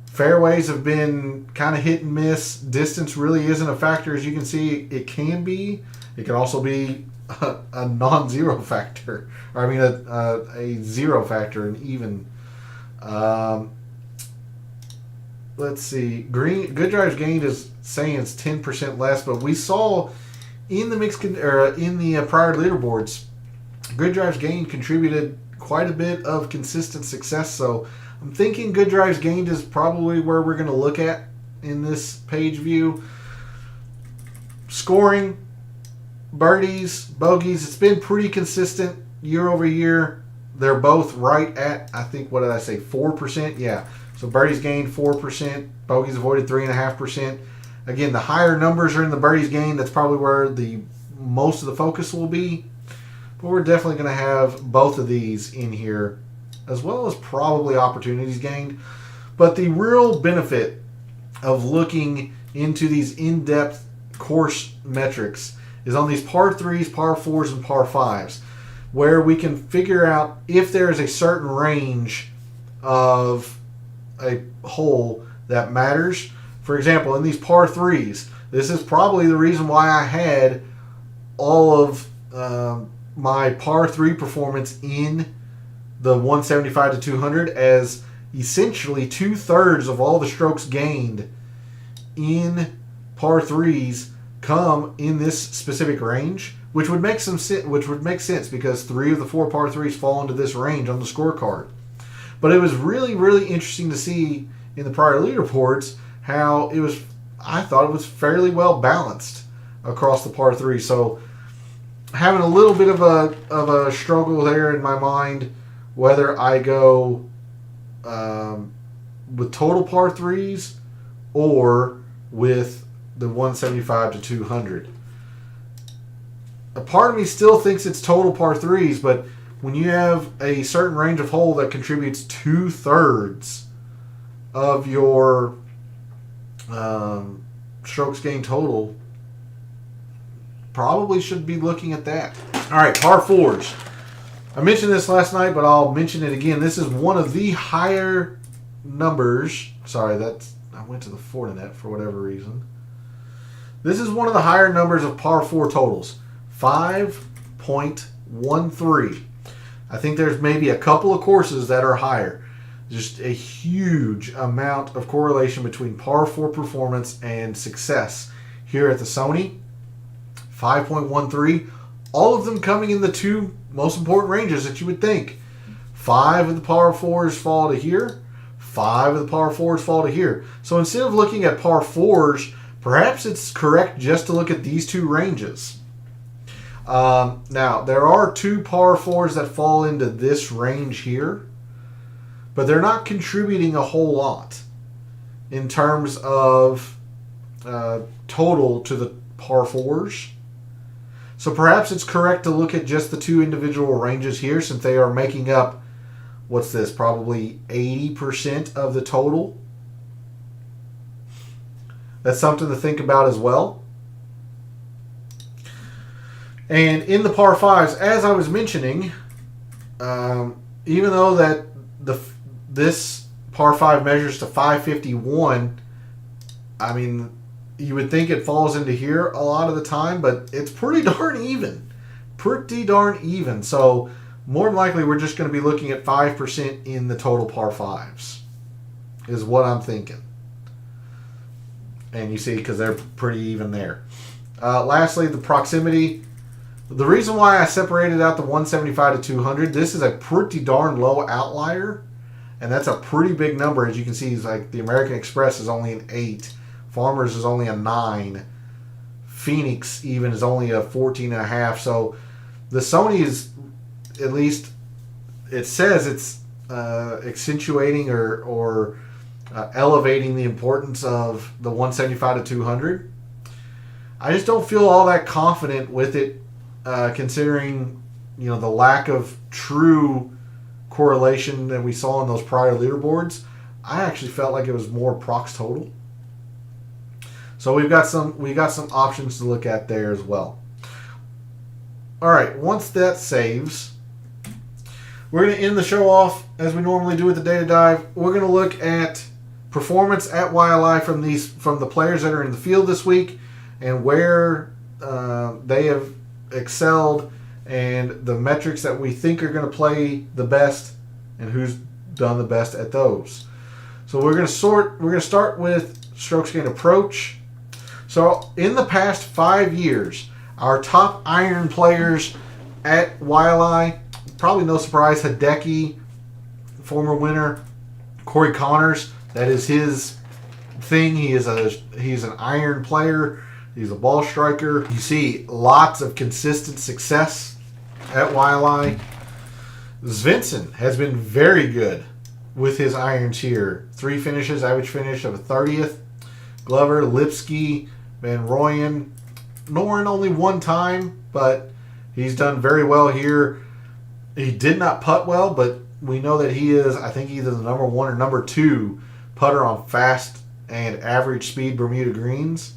Fairways have been kind of hit and miss. Distance really isn't a factor, as you can see. It can be. It can also be a non-zero factor. Or I mean a zero factor, and even. Let's see. Good drives gained is saying it's 10% less, but we saw in the in the prior leaderboards, good drives gained contributed quite a bit of consistent success. So I'm thinking good drives gained is probably where we're going to look at in this page view. Scoring, birdies, bogeys, it's been pretty consistent year over year. They're both right at, I think, what did I say, 4%? Yeah. So birdies gained 4%, bogeys avoided 3.5%. Again, the higher numbers are in the birdies gained. That's probably where the most of the focus will be. But we're definitely going to have both of these in here, as well as probably opportunities gained. But the real benefit of looking into these in-depth course metrics is on these par 3s, par 4s, and par 5s, where we can figure out if there is a certain range of a hole that matters. For example, in these par 3s, this is probably the reason why I had all of my par 3 performance in the 175 to 200, as essentially 2/3 of all the strokes gained in par 3s come in this specific range, which would make sense because 3 of the 4 par 3s fall into this range on the scorecard. But it was really, really interesting to see in the prior leaderboards how I thought it was fairly well balanced across the par 3. So having a little bit of a struggle there in my mind, whether I go with total par 3s or with the 175 to 200. A part of me still thinks it's total par 3s, but when you have a certain range of hole that contributes 2/3 of your strokes gained total, probably should be looking at that. All right, par 4s. I mentioned this last night, but I'll mention it again. This is one of the higher numbers. Sorry, I went to the Fortinet for whatever reason. This is one of the higher numbers of par 4 totals. 5.13. I think there's maybe a couple of courses that are higher. Just a huge amount of correlation between par 4 performance and success here at the Sony. 5.13. All of them coming in the two most important ranges that you would think. 5 of the par 4s fall to here. 5 of the par 4s fall to here. So instead of looking at par 4s, perhaps it's correct just to look at these two ranges. Now, there are 2 par 4s that fall into this range here, but they're not contributing a whole lot in terms of total to the par fours. So perhaps it's correct to look at just the two individual ranges here, since they are making up, what's this, probably 80% of the total. That's something to think about as well. And in the par fives, as I was mentioning, even though that this par 5 measures to 551, I mean, you would think it falls into here a lot of the time, but it's pretty darn even. Pretty darn even. So more than likely we're just going to be looking at 5% in the total par 5s is what I'm thinking. And you see, because they're pretty even there. Lastly, the proximity. The reason why I separated out the 175 to 200, this is a pretty darn low outlier. And that's a pretty big number. As you can see, it's like the American Express is only an 8. Farmers is only a 9. Phoenix even is only a 14.5. So the Sony is, at least it says it's accentuating or elevating the importance of the 175 to 200. I just don't feel all that confident with it, considering the lack of true correlation that we saw in those prior leaderboards. I actually felt like it was more prox total. So we got some options to look at there as well. All right, once that saves, we're going to end the show off as we normally do with the data dive. We're going to look at performance at YLI from the players that are in the field this week and where they have excelled and the metrics that we think are going to play the best and who's done the best at those. So we're going to start with strokes gained approach. So in the past 5 years, our top iron players at YLI, probably no surprise, Hideki, former winner, Corey Connors, that is his thing. He's an iron player. He's a ball striker. You see lots of consistent success at YLI. Svensson has been very good with his irons here. 3 finishes, average finish of a 30th. Glover, Lipsky, Van Rooyen. Noren only 1 time, but he's done very well here. He did not putt well, but we know that he is, I think, either the number 1 or number 2 putter on fast and average speed Bermuda greens.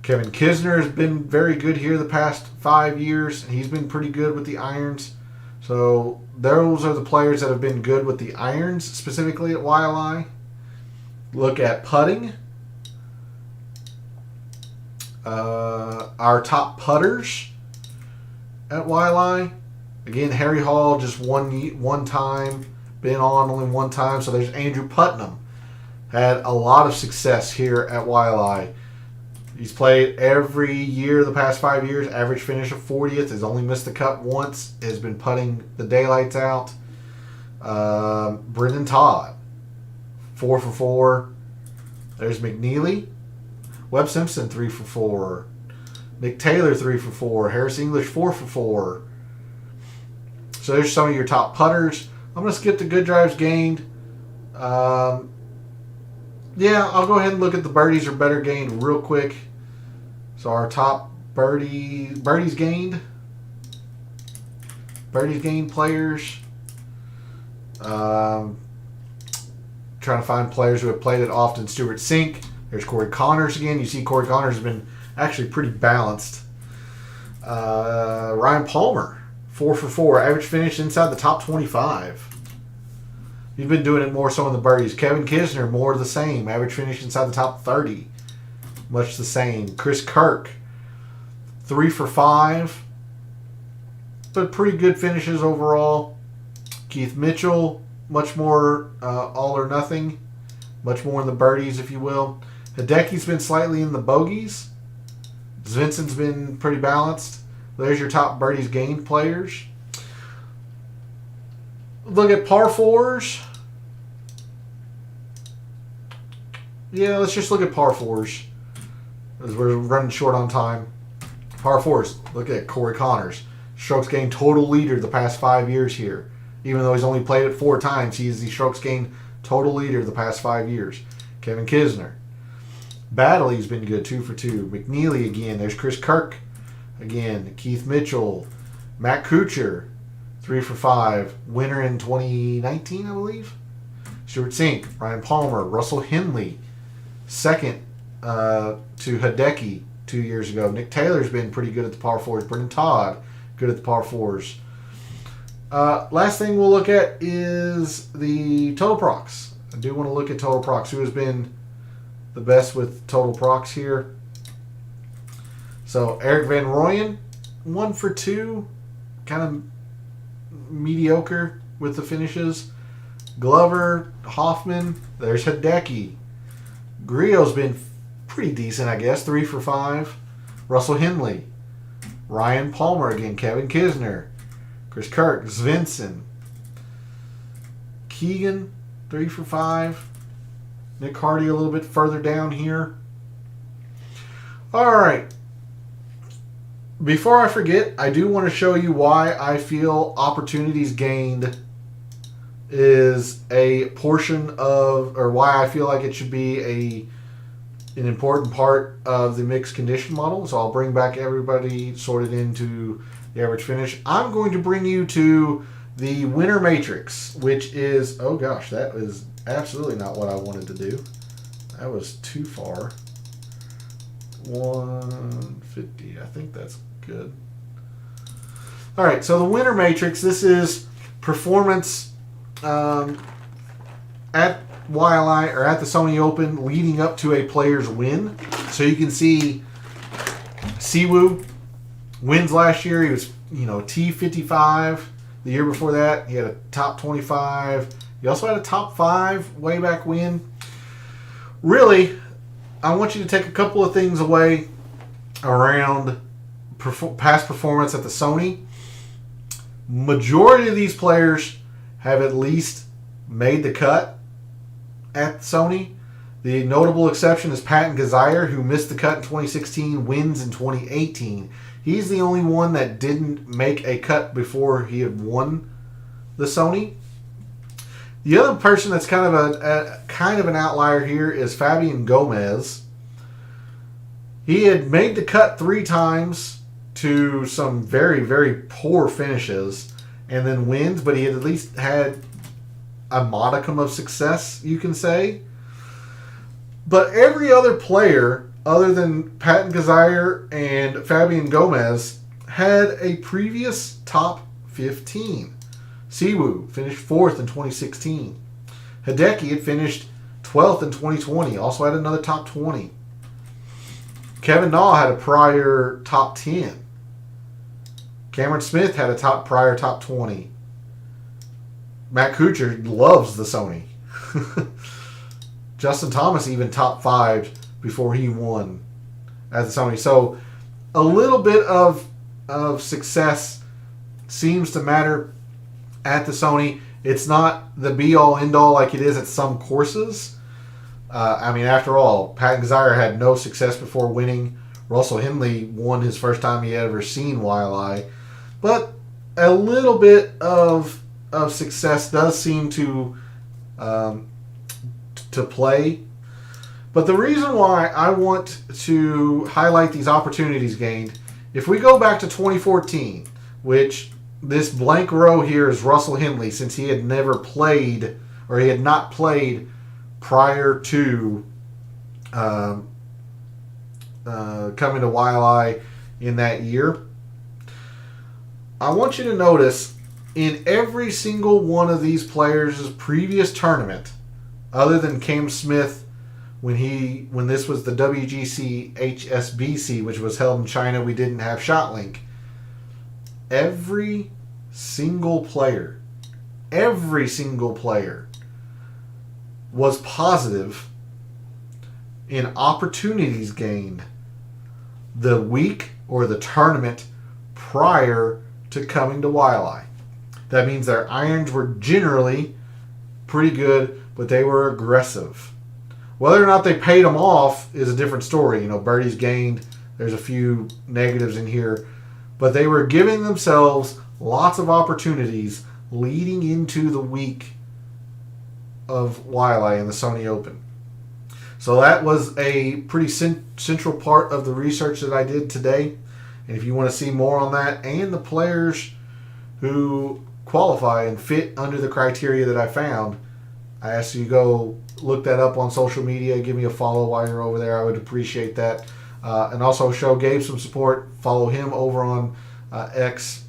Kevin Kisner has been very good here the past 5 years. He's been pretty good with the irons. So those are the players that have been good with the irons, specifically at YLI. Look at putting. Our top putters at YLI. Again, Harry Hall just one time. Been on only 1 time. So there's Andrew Putnam. Had a lot of success here at YLI. He's played every year the past 5 years. Average finish of 40th. Has only missed the cut once. Has been putting the daylights out. Brendan Todd, 4 for 4. There's McNeely. Webb Simpson, 3 for 4. Nick Taylor, 3 for 4. Harris English, 4 for 4. So there's some of your top putters. I'm going to skip the good drives gained. Yeah, I'll go ahead and look at the birdies or better gained real quick. So our top birdies gained players. Trying to find players who have played it often. Stuart Sink. There's Corey Connors again. You see Corey Connors has been actually pretty balanced. Ryan Palmer, 4 for 4. Average finish inside the top 25. He's been doing it more so in the birdies. Kevin Kisner, more of the same. Average finish inside the top 30. Much the same. Chris Kirk, 3 for 5. But pretty good finishes overall. Keith Mitchell, much more all or nothing. Much more in the birdies, if you will. Hideki's been slightly in the bogeys. Svensson's been pretty balanced. There's your top birdies gained players. Look at par 4s. Yeah, let's just look at par 4s. As we're running short on time. Par 4s. Look at Corey Connors. Strokes gained total leader the past 5 years here. Even though he's only played it 4 times, he is the strokes gained total leader the past 5 years. Kevin Kisner. Baddeley's been good, 2 for 2. McNeely again. There's Chris Kirk again. Keith Mitchell. Matt Kuchar, 3 for 5. Winner in 2019, I believe. Stuart Sink. Ryan Palmer. Russell Henley. Second to Hideki 2 years ago. Nick Taylor's been pretty good at the par 4s. Brendan Todd, good at the par 4s. Last thing we'll look at is the total procs. I do want to look at total procs. Who has been the best with total procs here? So Eric Van Rooyen, 1 for 2. Kind of mediocre with the finishes. Glover, Hoffman, there's Hideki. Grillo's been pretty decent, I guess. 3 for 5. Russell Henley. Ryan Palmer again. Kevin Kisner. Chris Kirk. Svensson. Keegan, 3 for 5. Nick Hardy a little bit further down here. All right. Before I forget, I do want to show you why I feel opportunities gained is a portion of, or why I feel like it should be an important part of the mixed condition model. So I'll bring back everybody sorted into the average finish. I'm going to bring you to the winner matrix, which is, oh gosh, that was absolutely not what I wanted to do. That was too far. 150, I think that's good. All right, so the winner matrix, this is performance at YLI or at the Sony Open leading up to a player's win. So you can see Siwoo wins last year. He was, T55. The year before that, he had a top 25. He also had a top 5 way back when. Really, I want you to take a couple of things away around past performance at the Sony. Majority of these players have at least made the cut at Sony. The notable exception is Patton Kizzire, who missed the cut in 2016, wins in 2018. He's the only one that didn't make a cut before he had won the Sony. The other person that's kind of an outlier here is Fabian Gomez. He had made the cut 3 times to some very, very poor finishes and then wins, but he had at least had a modicum of success, you can say. But every other player, other than Patton Kizzire and Fabian Gomez, had a previous top 15. Siwoo finished 4th in 2016. Hideki had finished 12th in 2020, also had another top 20. Kevin Na had a prior top 10. Cameron Smith had a prior top 20. Matt Kuchar loves the Sony. Justin Thomas even top 5 before he won at the Sony. So a little bit of success seems to matter at the Sony. It's not the be-all, end-all like it is at some courses. After all, Patton Kizzire had no success before winning. Russell Henley won his first time he had ever seen YLI. But a little bit of success does seem to play. But the reason why I want to highlight these opportunities gained, if we go back to 2014, which this blank row here is Russell Henley, since he had never played, or he had not played prior to coming to YLI in that year. I want you to notice in every single one of these players' previous tournament, other than Cam Smith when this was the WGC HSBC, which was held in China, we didn't have ShotLink. Every single player was positive in opportunities gained the week or the tournament prior to coming to YLI. That means their irons were generally pretty good, but they were aggressive. Whether or not they paid them off is a different story. Birdies gained. There's a few negatives in here. But they were giving themselves lots of opportunities leading into the week of YLI in the Sony Open. So that was a pretty central part of the research that I did today. And if you want to see more on that and the players who qualify and fit under the criteria that I found, I ask you to go look that up on social media. Give me a follow while you're over there. I would appreciate that. And also show Gabe some support. Follow him over on X.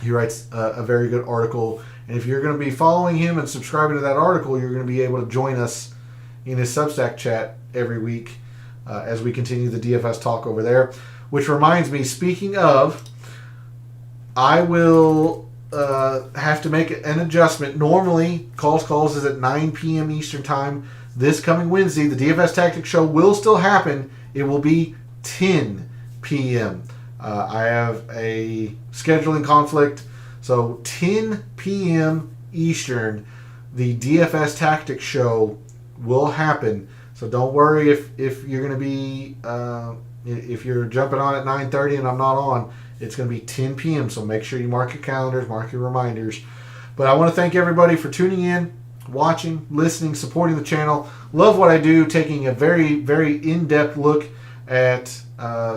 He writes a very good article. And if you're going to be following him and subscribing to that article, you're going to be able to join us in his Substack chat every week as we continue the DFS talk over there. Which reminds me, speaking of, I will have to make an adjustment. Normally, Calls is at 9 p.m. Eastern Time. This coming Wednesday, the DFS Tactics show will still happen. It will be 10 p.m. I have a scheduling conflict. So 10 p.m. Eastern, the DFS Tactics show will happen. So don't worry if you're going to be, if you're jumping on at 9:30 and I'm not on. It's going to be 10 p.m. So make sure you mark your calendars, mark your reminders. But I want to thank everybody for tuning in, watching, listening, supporting the channel. Love what I do, taking a very, very in-depth look at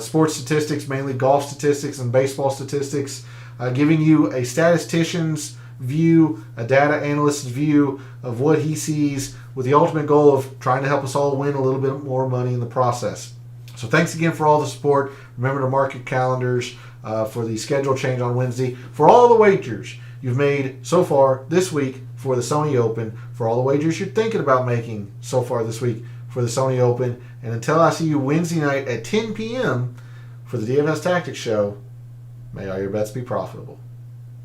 sports statistics, mainly golf statistics and baseball statistics, giving you a statistician's view, a data analyst's view of what he sees with the ultimate goal of trying to help us all win a little bit more money in the process. So thanks again for all the support. Remember to mark your calendars for the schedule change on Wednesday. For all the wagers you've made so far this week for the Sony Open, for all the wagers you're thinking about making so far this week for the Sony Open, and until I see you Wednesday night at 10 p.m. for the DFS Tactics show, may all your bets be profitable.